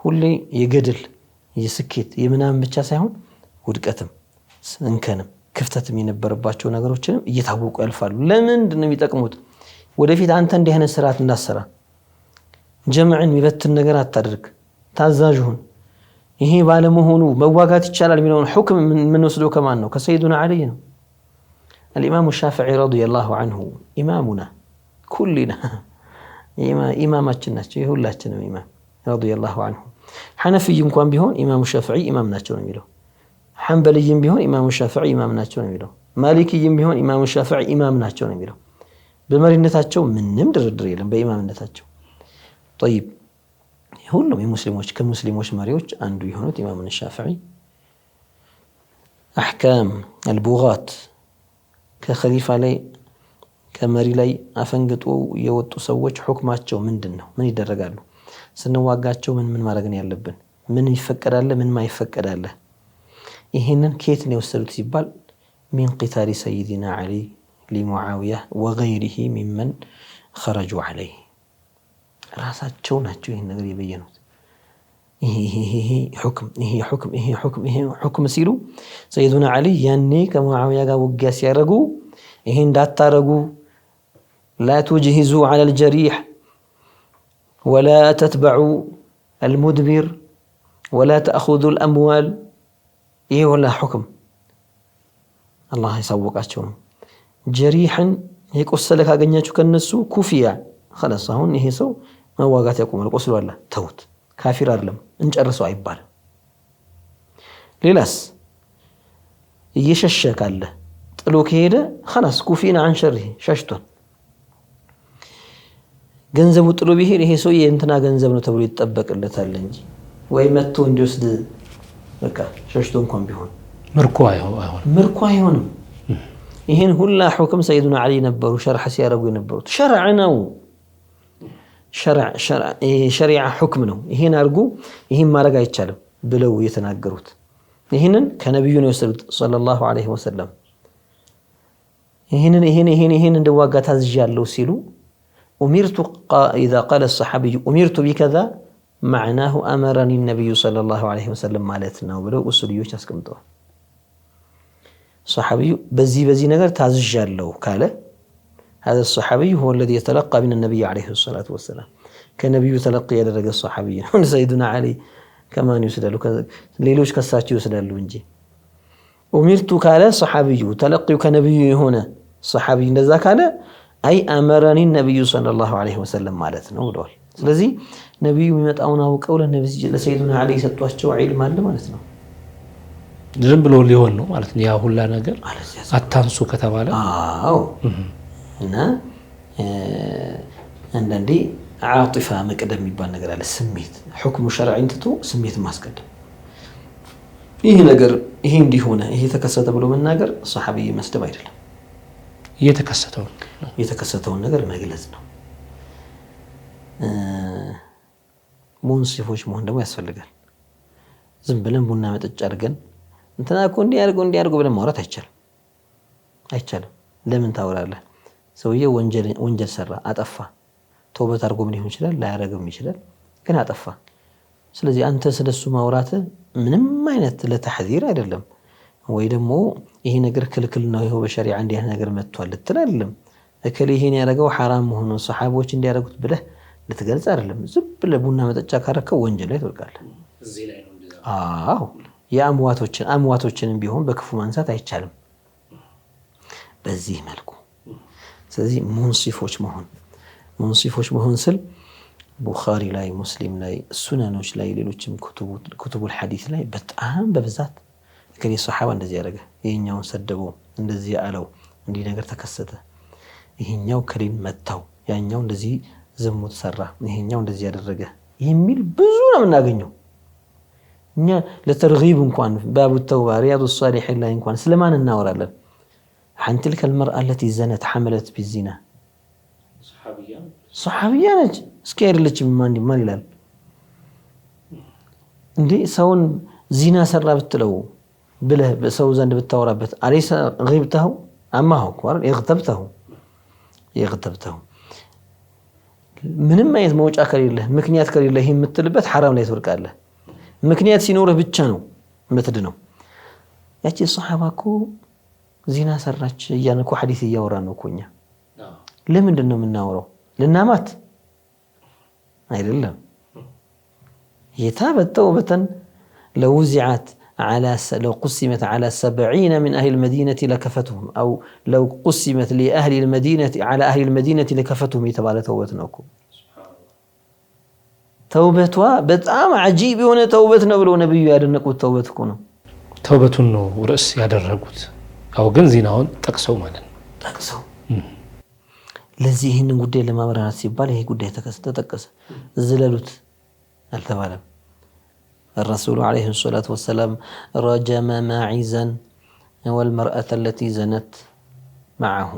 ሁሌ የገድል የስኬት የምናምን ብቻ ሳይሆን ውድቀትም እንከንም ክፍተትም የነበረባቸው ነገሮችንም እየታወቁ ያልፋሉ። ለምንድን ነው የሚጠቅሙት? ወደፊት አንተ እንዲህ አይነት ስርዓት እንዳሰራ፣ ጀምዕን የሚበትን ነገር አታድርግ፣ ታዛዥ ሁን። ይሄ ባለመሆኑ መዋጋት ይቻላል የሚለውን ሁክም የምንወስደው ከማን ነው? ከሰይዱና ዓሊ ነው። አልኢማሙ ሻፊዒ ረዲየላሁ ዐንሁ ኢማሙና ኩሊና ኢማማችን ናቸው፣ የሁላችንም ኢማም ረዲየላሁ ዐንሁ። ሐነፊይ እንኳን ቢሆን ኢማሙ ሻፊዒ ኢማም ናቸው ነው የሚለው። ሐንበልይም ቢሆን ኢማሙ ሻፊዒ ኢማም ናቸው ነው የሚለው። ማሊክይም ቢሆን ኢማሙ ሻፊዒ ኢማም ናቸው ነው የሚለው። በመሪነታቸው ምንም ድርድር የለም፣ በኢማምነታቸው። ጠይብ ሁሉም የሙስሊሞች ከሙስሊሞች መሪዎች አንዱ የሆኑት ኢማሙ ሻፊዒ አሕካም አልቡጋት ከኸሊፋ ላይ ከመሪ ላይ አፈንግጦ የወጡ ሰዎች ሁክማቸው ምንድን ነው? ምን ይደረጋሉ? ስንዋጋቸው ምን ማድረግ ነው ያለብን? ምን ይፈቀዳል? ምን ማይፈቀዳል? ይሄንን ከየት ነው የወሰዱት ሲባል ሚን ቂታሊ ሰይዲና ዓሊ ሊሙዓዊያ ወገይሪሂ ሚመን ኸረጁ ዓለይህ። ራሳቸው ናቸው ይህን ነገር የበየኑት። ይሄ ሁክም ሲሉ ሰይዱና ዓሊ ያኔ ከሙዓዊያ ጋር ውጊያ ሲያደርጉ ይሄ እንዳታረጉ፣ ላ ቱጅሂዙ ዐለል ጀሪሕ ወላ ተትበዑ አልሙድቢር ولا تأخذوا الأموال إيه ولا حكم الله يسوقاتشو جريحا هيك وصلك أغنياتشو كالنسو كوفيا خلاص هون إيه سو ما واقات يقوم القصر ولا توت كافر أرلم انج أرسو عيبال ليلاس يششك الله طلو كيدا خلاص كوفينا عن شره شاشتون ገንዘቡ ጥሎ ቢሄድ ይሄ ሰው የእንትና ገንዘብ ነው ተብሎ ይተጠበቅለታል እንጂ ወይ መጥቶ እንዲወስድ በቃ ሸሽቶ እንኳን ቢሆን ምርኮ አይሆንም ይሄን ሁላ ሁክም ሰይዱና አሊ ነበሩ ሸርሕ ሲያረጉ የነበሩት ሸርዕ ነው ሸሪዓ ሁክም ነው ይሄን አርጉ ይሄን ማድረግ አይቻልም ብለው የተናገሩት ይሄንን ከነብዩ ነው የወሰዱት ሰለላሁ ዐለይሂ ወሰለም ይሄን እንደዋጋ ታዝዣለሁ ሲሉ أمرت إذا قال الصحابي أمرت بكذا معناه أمرني النبي صلى الله عليه وسلم مالتنا ولو أصليوش أسكمتوا صحابي بزي نقر تازجال له قال هذا الصحابي هو الذي يتلقى من النبي عليه الصلاة والسلام كالنبي يتلقى لرقى الصحابي سيدنا علي كمان يسدلوا ليلوش كساتي يسدلوا انجي أمرت قال صحابي تلقي كنبي هنا صحابي نذا قال أي أمرني النبي صلى الله عليه وسلم مالتنا ودول ስለዚህ ነብዩ የሚመጣውን አውቀው ለሰይዱና አሊ ሰጥቷቸው ዒልም አለ ማለት ነው ዝም ብሎ ሊሆን ነው ማለት ነው ያ ሁላ ነገር አታንሱ ከተባለ አዎ እና አንዳንዴ ዓጢፋ መቅደም የሚባል ነገር አለ ስሜት ሁክሙ ሸርዒን ትቶ ስሜት ማስቀደም ይሄ ነገር ይሄ እንዲሆነ ይሄ ተከሰተ ብሎ መናገር ሱሐቢይ መስደብ አይደለም የተከሰተውን ነገር መግለጽ ነው ሙንሲፎች መሆን ደግሞ ያስፈልጋል ዝም ብለን ቡና መጠጫ አድርገን እንትና እኮ እንዲያርገው ብለን ማውራት አይቻልም ለምን ታወራለህ ሰውዬው ወንጀል ሰራ አጠፋ ተውበት አድርጎም ሊሆን ይችላል ላያረግም ይችላል ግን አጠፋ ስለዚህ አንተ ስለሱ ማውራት ምንም አይነት ለተሕዚር አይደለም ወይ ደግሞ ይሄ ነገር ክልክል ነው ይሄው በሸሪዓ እንዲህ ነገር መጥቷል ልትላልም እከሌ ይሄን ያረጋው حرام መሆኑን ሰሃቦች እንዲያረጉት ብለህ ልትገልጽ አይደለም ዝም ብለህ ቡና መጠጫ ካረከው ወንጀል ላይ ትወድቃለህ እዚህ ላይ ነው እንደዛ አዎ የአምዋቶችንም ቢሆን በክፉ ማንሳት አይቻልም በዚህ መልኩ ስለዚህ ሙንሲፎች መሆን ስል ቡኻሪ ላይ ሙስሊም ላይ ሱናኖች ላይ ሌሎችም ኩቱቡል ሐዲስ ላይ በጣም በብዛት ከኔ ሱሐባ እንደዚህ ያረጋ ይሄኛው ሰደበው እንደዚህ አለው እንዲህ ነገር ተከሰተ ይሄኛው ከሪም መታው ያኛው እንደዚህ ዝሙት ሰራ ይሄኛው እንደዚህ ያደረገ የሚል ብዙ ነው የምናገኘው እኛ ለተርጊብ እንኳን ባቡ ተውባ ሪያዱ ሷሊሒን ላይ እንኳን ስለማን እናወራለን عن تلك المرأة التي زنت حملت بالزنا صحابية ነች ስኬር ልጅ ማን ይላል እንዴ ሰውን ዚና ሰራ ብትለው ብለህ በሰው ዘንድ ብታወራበት አለይሰ غيبته አማሁ ቆር ይغتبته ምንም አይነት መውጫ ከሌለ ምክንያት ከሌለ ይሄ የምትልበት حرام ላይ ትወርቃለህ ምክንያት ሲኖርህ ብቻ ነው የምትድነው ያቺ ሱሐባኮ ዚና ሰራች እያነኮ ሐዲስ እያወራ ነው ኮኛ ለምንድን ነው የምናወራው ለናማት አይደለም يتابتوبة لو وزعت لو قسمت على 70 من أهل المدينة لكفتهم أو لو قسمت لأهل المدينة على أهل المدينة لكفتهم يتبالى توبتناكم توبتوا بتأم عجيب هنا توبتنا ولو نبي يادنكو توبتكم توبتنا ورأس يادرقوت أو جنزيناون تقسو مالن تقسو لذي هن قدي لما مرات سيبال هي قدي تقس زلالوت التبالم الرسول عليه الصلاة والسلام رجم ماعزا والمرأة التي زنت معه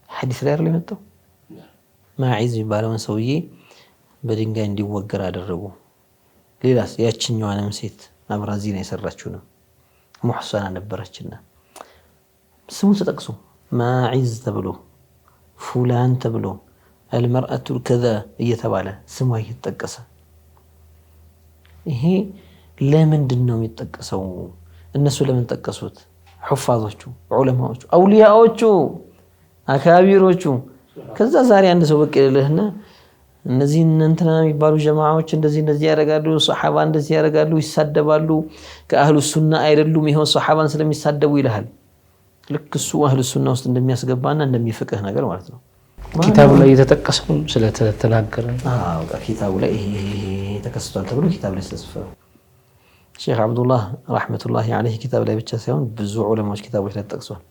حديث غير اللي متو ماعز يبالون سويي بدنجا عندي وقر على الربو ليلاس ياتشنيو أنا مسيت أبرازينا يسرتشونا محسنا نبرتشنا سمو تتقسو ماعز تبلو فلان تبلو المرأة الكذا يتبالى سموه يتقسى هي ለምንድን ነው የሚጠቀሰው እነሱ ለምን ተጠቀሱት ሑፋዞቹ ዑለማዎቹ አውሊያዎቹ አካቢሮቹ ከዛ ዛሬ አንድ ሰው በቀለለህና እነዚህ እንትና የሚባሉ ጀማዓዎች እንደዚህ ያደርጋሉ ሱሐባ እንደዚህ ያደርጋሉ ይሳደባሉ ከአህሉ ሱና አይደሉም ይሄው ሱሐባን ስለሚሳደቡ ይልሃል ልክ እሱ አህሉ ሱና ውስጥ እንደሚያስገባና እንደሚፈቅህ ነገር ማለት ነው ኪታቡ ላይ የተጠቀሰው ስለተናገረ ኪታቡ ላይ ተከስቷል ተብሎ ኪታቡ ላይ ተጽፏል ሼክ አብዱላህ ረህመቱላሂ ዐለይሂ ኪታብ ላይ ብቻ ሳይሆን ብዙ ዑለማዎች ኪታቦች ላይ ተጠቅሷል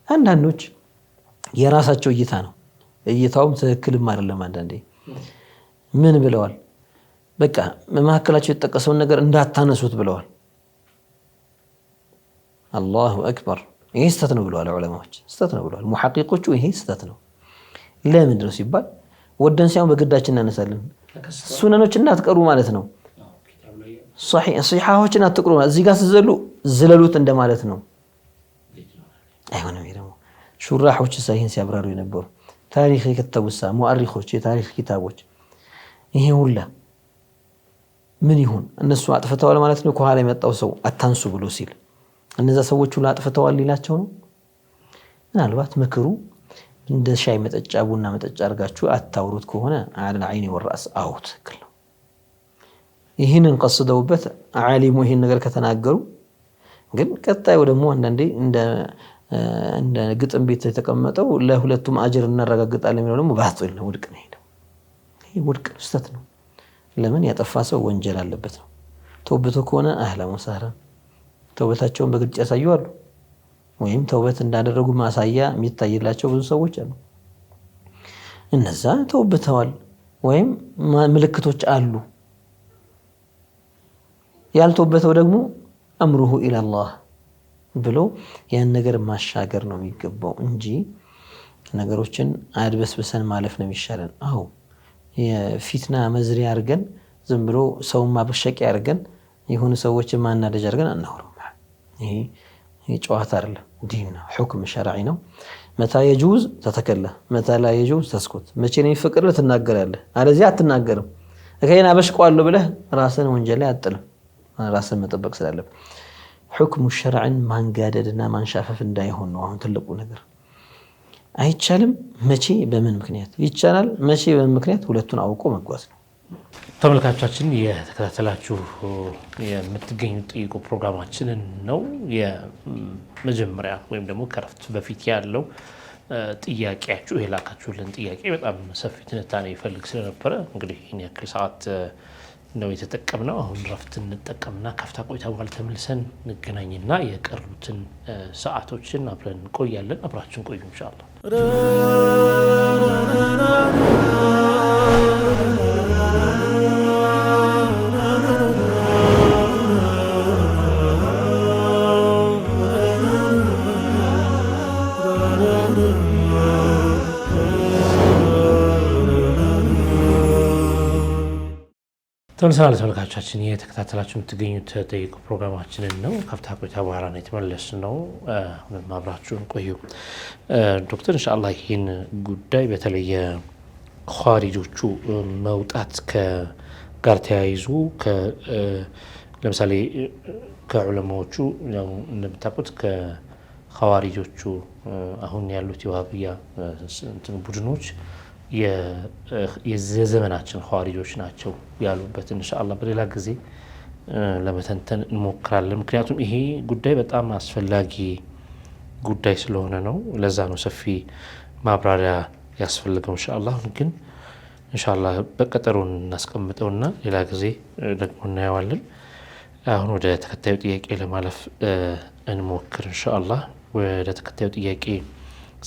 አንዳንዶች የራሳቸው እይታ ነው እይታውም ትክክልም አይደለም አንዳንዴ ምን ብለዋል በቃ መማከላቸው የተጠቀሰውን ነገር እንዳታነሱት ብለዋል አላሁ አክበር ይሄ ስተት ነው ብለዋል ዑለማዎች ስተት ነው ብለዋል ሙሐቂቆቹ ይሄ ስተት ነው ለምን ነው ሲባል ወደን ሳይሆን በግዳችን እናነሳለን ሱነኖችን አትቀሩ ማለት ነው ሶሒሖችን አትቀሩ እዚህ ጋር ሲዘሉ ዝለሉት እንደማለት ነው አይሆንም ይሄው ሹራሖች ሳይን ሲያብራሩ የነበሩ ታሪክ የከተቡሳ ሙአሪኾች የታሪክ ኪታቦች ይሄ ሁላ ምን ይሁን እነሱ አጥፍተዋል ማለት ነው ከኋላ የመጣው ሰው አታንሱ ብሎ ሲል እነዛ ሰዎች ሁሉ አጥፍተዋል ይላቸው ነው ምናልባት ምክሩ እንደ ሻይ መጠጫ ቡና መጠጫ አርጋችሁ አታውሩት ከሆነ አለ አይኒ ወራስ አውት ክል ይሄንን ቀስደውበት ዓሊሙ ይሄን ነገር ከተናገሩ ግን ቀጣዩ ደግሞ አንዳንዴ እንደ ግጥም ቤት የተቀመጠው ለሁለቱም አጅር እናረጋግጣለን የሚለው ደግሞ ባጥል ነው ውድቅ ነው ይሄ ውድቅ ስተት ነው ለምን ያጠፋ ሰው ወንጀል አለበት ነው ተውበቱ ከሆነ አህላ ወሰህላ ተውበታቸውን በግልጽ ያሳያሉ ወይም ተውበት እንዳደረጉ ማሳያ የሚታይላቸው ብዙ ሰዎች አሉ እነዛ ተውበተዋል ወይም ምልክቶች አሉ ያልተውበተው ደግሞ አምሩሁ ኢላላህ ብሎ ያን ነገር ማሻገር ነው የሚገባው እንጂ ነገሮችን አድበስብሰን ማለፍ ነው የሚሻለን አው የፊትና መዝሪያ አርገን ዝም ብሎ ሰው ማበሸቂያ አርገን የሆኑ ሰዎችን ማናደጅ አርገን አናወራው ይሄ ጨዋታ አይደለም ዲን ነው ሁክም ሸርዒ ነው متى يجوز تتكلم متى لا يجوز تسكت መቼ ነው የሚፈቀደው ትናገራለህ አለዚያ አትናገርም እከይና በሽቋለሁ ብለህ ራስን ወንጀል ላይ አጥልም ራስን መጠበቅ ስላለበት حكم الشرع ማንጋደድና ማንሻፈፍ እንዳይሆን ነው አሁን ትልቁ ነገር አይቻልም መቼ በምን ምክንያት ይቻላል መቼ በምን ምክንያት ሁለቱን አውቆ መጓዝ ነው ተመልካቾቻችን የተከታተላችሁ የምትገኙት ጠይቁ ፕሮግራማችንን ነው የመጀመሪያ ወይም ደግሞ ከረፍት በፊት ያለው ጥያቄያችሁ የላካችሁልን ጥያቄ በጣም ሰፊ ትንታኔ ይፈልግ ስለነበረ እንግዲህ እኛ ያክል ሰዓት ነው የተጠቀምነው አሁን ረፍት እንጠቀምና ከፍታ ቆይታ በኋላ ተመልሰን እንገናኝና የቀሩትን ሰዓቶችን አብረን እንቆያለን አብራችሁን ቆዩ ኢንሻአላህ ተመልካቾቻችን የተከታተላችሁ የምትገኙት ጠይቁ ፕሮግራማችንን ነው ከፍታ ቆይታ በኋላ ነው የተመለስነው አሁንም አብራችሁን ቆዩ ዶክተር ኢንሻአላህ ይህን ጉዳይ በተለየ ኻሪጆቹ መውጣት ጋር ተያይዞ ለምሳሌ ከዑለማዎቹ ያው እንደምታውቁት ከኻሪጆቹ አሁን ያሉት የዋህብያ ቡድኖች የዘመናችን ኻሪጆች ናቸው ያሉበት ኢንሻአላህ በሌላ ጊዜ ለመተንተን እንሞክራለን ምክንያቱም ይሄ ጉዳይ በጣም አስፈላጊ ጉዳይ ስለሆነ ነው ለዛ ነው ሰፊ ማብራሪያ ያስፈልገው ኢንሻአላህ ግን ኢንሻአላህ በቀጠሮ እናስቀምጠውና ሌላ ጊዜ ደግሞ እናየዋለን አሁን ወደ ተከታዩ ጥያቄ ለማለፍ እንሞክር ኢንሻአላህ ወደ ተከታዩ ጥያቄ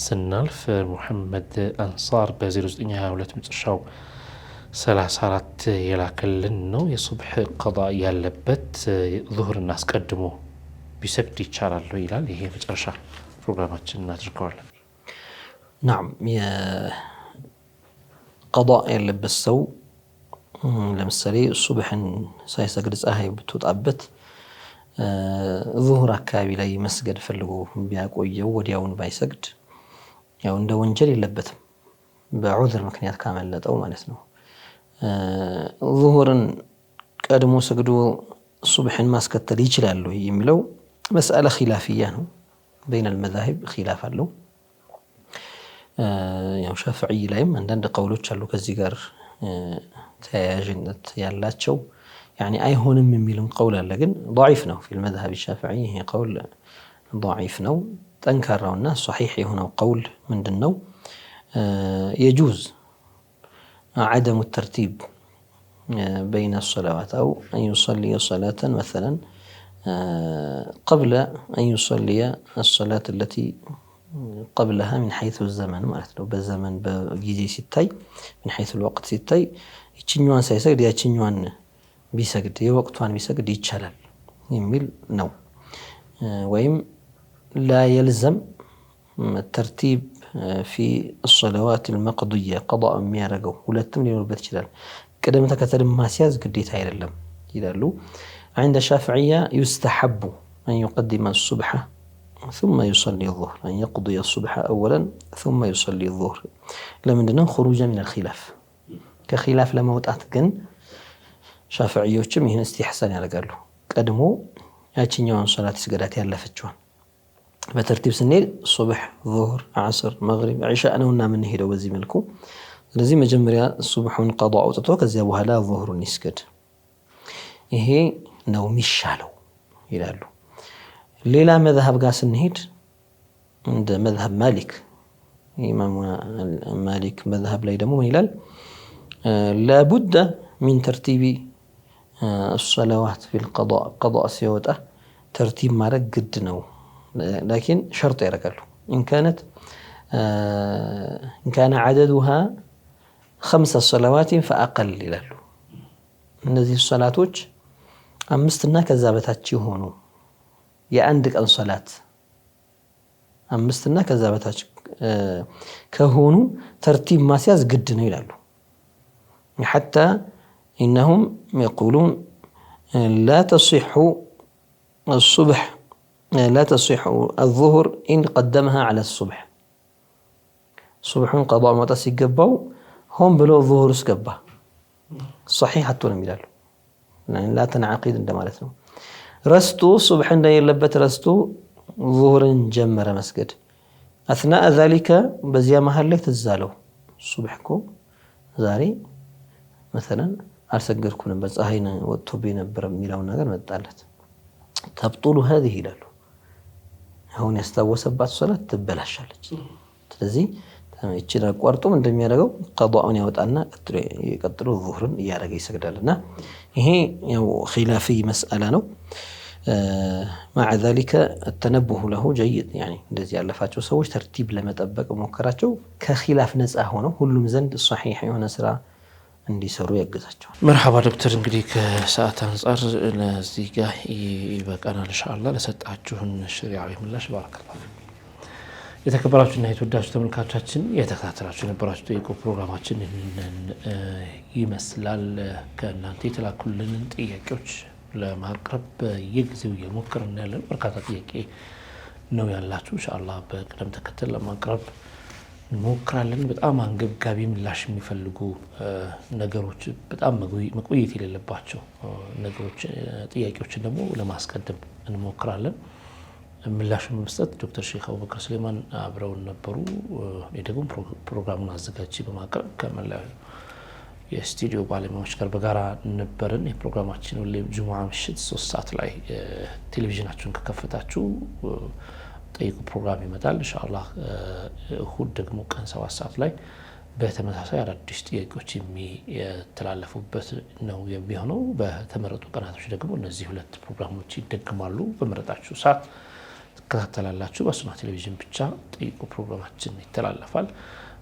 ስናልፍ ሙሐመድ አንሳር በ0922 መጨረሻው 34 የላከልን ነው የሱብህ ቀዳ ያለበት ዙህርን አስቀድሞ ቢሰግድ ይቻላል ይላል ይሄ መጨረሻ ፕሮግራማችን እናድርገዋለን نعم قضاء ያለበት ሰው ለምሳሌ ሱብህን ሳይሰግድ ፀሐይ ብትወጣበት ዙህር አካባቢ ላይ መስገድ ፈልጎ ቢያቆየው ወዲያውን ባይሰግድ ያው እንደ ወንጀል የለበትም በዑዝር ምክንያት ካመለጠው ማለት ነው ዙህርን ቀድሞ ሰግዶ ሱብህን ማስከተል ይችላል የሚለው መስአለ ኺላፊያ ነው بين المذاهب خلاف አለው ያው ሻፊዒ ላይም አንዳንድ ቀውሎች አሉ ከዚህ ጋር ተያያዥነት ያላቸው يعني አይሆንም የሚልም ቀውል አለ ግን ضعيف ነው في المذهب الشافعي ይሄ ቀውል ضعيف ነው ጠንካራውና صحيح የሆነው ቀውል ምንድነው يجوز عدم الترتيب بين الصلوات أو أن يصلي صلاة مثلا قبل أن يصلي الصلاة التي قبلها من حيث الزمن ማለት በዘመን በጊዜ ሲታይ من حيث الوقت ሲታይ ይችኛዋን ሳይሰግድ ያችኛዋን ቢሰግድ የወቅቷን ቢሰግድ ይቻላል የሚል ነው ወይም لا يلزم الترتيب في الصلوات المقضية قضاء የሚያረገው ሁለቱም ሊኖርበት ይችላል ቅደም ተከተል ማስያዝ ግዴታ አይደለም ይላሉ عند الشافعية يستحب أن يقدم الصبح ثم يصلي الظهر أن يقضي الصبح أولا ثم يصلي الظهر لمننا خروجا من الخلاف كخلاف لما وتأتقن شافعيوችም ይህን استحسان ያደርጋሉ ቀድሞ ያቺኛውን ሶላት ስግዳት ያለፈችዋን በተርቲብ ስንሄድ ሱብህ ዙህር ዓስር መግሪብ ዒሻ ነውና ምን ሄደው በዚህ መልኩ ስለዚህ መጀመሪያ ሱብሁን ቀዷ አውጥቶ ከዚያ በኋላ ዙህሩን ይስገድ ይሄ ነው የሚሻለው ይላሉ ሌላ መዝሐብ ጋር ስንሄድ እንደ መዝሐብ ማሊክ ኢማም ማሊክ መዝሐብ ላይ ደግሞ ምን ይላል لابد من ترتيب الصلوات في القضاء قضاء سيوطه ترتيب ማድረግ ግድ ነው لكن شرط يركلوا إن كان عددها 5 صلوات فأقل ይላሉ እነዚህ ሶላቶች 5 እና ከዛ በታች ይሆኑ የአንድ ቀን ሶላት 5 እና ከዛ በታች ከሆኑ ተርቲብ ማስያዝ ግድ ነው ይላሉ حتى إنهم يقولون لا تصح الصبح لا تصح الظهر إن قدمها على الصبح صبح قضاء موتا ሲገባው ሆን ብሎ ظهر ስገባ صحيح አትሆንም ይላሉ لا تنعقد እንደማለት ነው ረስቶ ሱብህ እንደሌለበት ረስቶ ዙህርን ጀመረ መስገድ اثناء ذلك በዚያ መሃል ላይ ተዛለው ሱብህ እኮ ዛሬ مثلا አልሰገድኩም ነበር ፀሐይ ወጥቶብኝ ነበር የሚለው ነገር መጣለት تبطل هذه ይላሉ አሁን ያስታወሰባት ሶላት ትበላሻለች ስለዚህ እቺን አቋርጦም እንደሚያደርገው ቀዷውን ያወጣና ቀጥሎ ዙህርን ያረጋ ይሰግዳልና ይሄ ያው ኺላፊ መስአላ ነው مع ذلك التنبه له جيد يعني እንደዚህ ያለፋቸው ሰዎች ተርቲብ ለመጠበቅ ሞከራቸው ከኺላፍ ነፃ ሆነው ሁሉም ዘንድ صحيح የሆነ ስራ እንዲሰሩ ያገዛቸው መርሐባ ዶክተር እንግዲህ ከሰዓት አንፃር ለዚህ ጋር ይበቃናል ኢንሻአላህ ለሰጣችሁን ሸሪዓዊ ምላሽ ባረከላሁ የተከበራችሁና የተወዳችሁ ተመልካቾቻችን የተከታተላችሁ የነበራችሁ ጠይቁ ፕሮግራማችን ይመስላል ከእናንተ የተላኩልንን ጥያቄዎች ለማቅረብ በየጊዜው እየሞከርን ያለን በርካታ ጥያቄ ነው ያላችሁ ኢንሻአላህ በቅደም ተከተል ለማቅረብ እንሞክራለን በጣም አንገብጋቢ ምላሽ የሚፈልጉ ነገሮች በጣም መቆየት የሌለባቸው ነገሮች ጥያቄዎችን ደግሞ ለማስቀደም እንሞክራለን ምላሹን መስጠት ዶክተር ሼክ አቡበከር ሱሌማን አብረውን ነበሩ የደግሞ ፕሮግራሙን አዘጋጅ በማቅረብ ከመላው የስቱዲዮ ባለሙያዎች ጋር በጋራ ነበርን የፕሮግራማችን ሁሌ ጁሙዓ ምሽት 3 ሰዓት ላይ ቴሌቪዥናችሁን ከከፈታችሁ ጠይቁ ፕሮግራም ይመጣል ኢንሻአላህ እሁድ ደግሞ ቀን 7 ሰዓት ላይ በተመሳሳይ አዳዲስ ጥያቄዎች የሚተላለፉበት ነው የሚሆነው በተመረጡ ቀናቶች ደግሞ እነዚህ ሁለት ፕሮግራሞች ይደግማሉ በመረጣችሁ ሰዓት ተከታተላላችሁ በሱና ቴሌቪዥን ብቻ ጠይቁ ፕሮግራማችን ይተላለፋል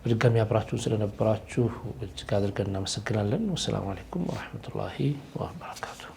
በድጋሚ አብራችሁ ስለነበራችሁ እጅግ አድርገን እናመሰግናለን ወሰላሙ አለይኩም ወራህመቱላሂ ወበረካቱሁ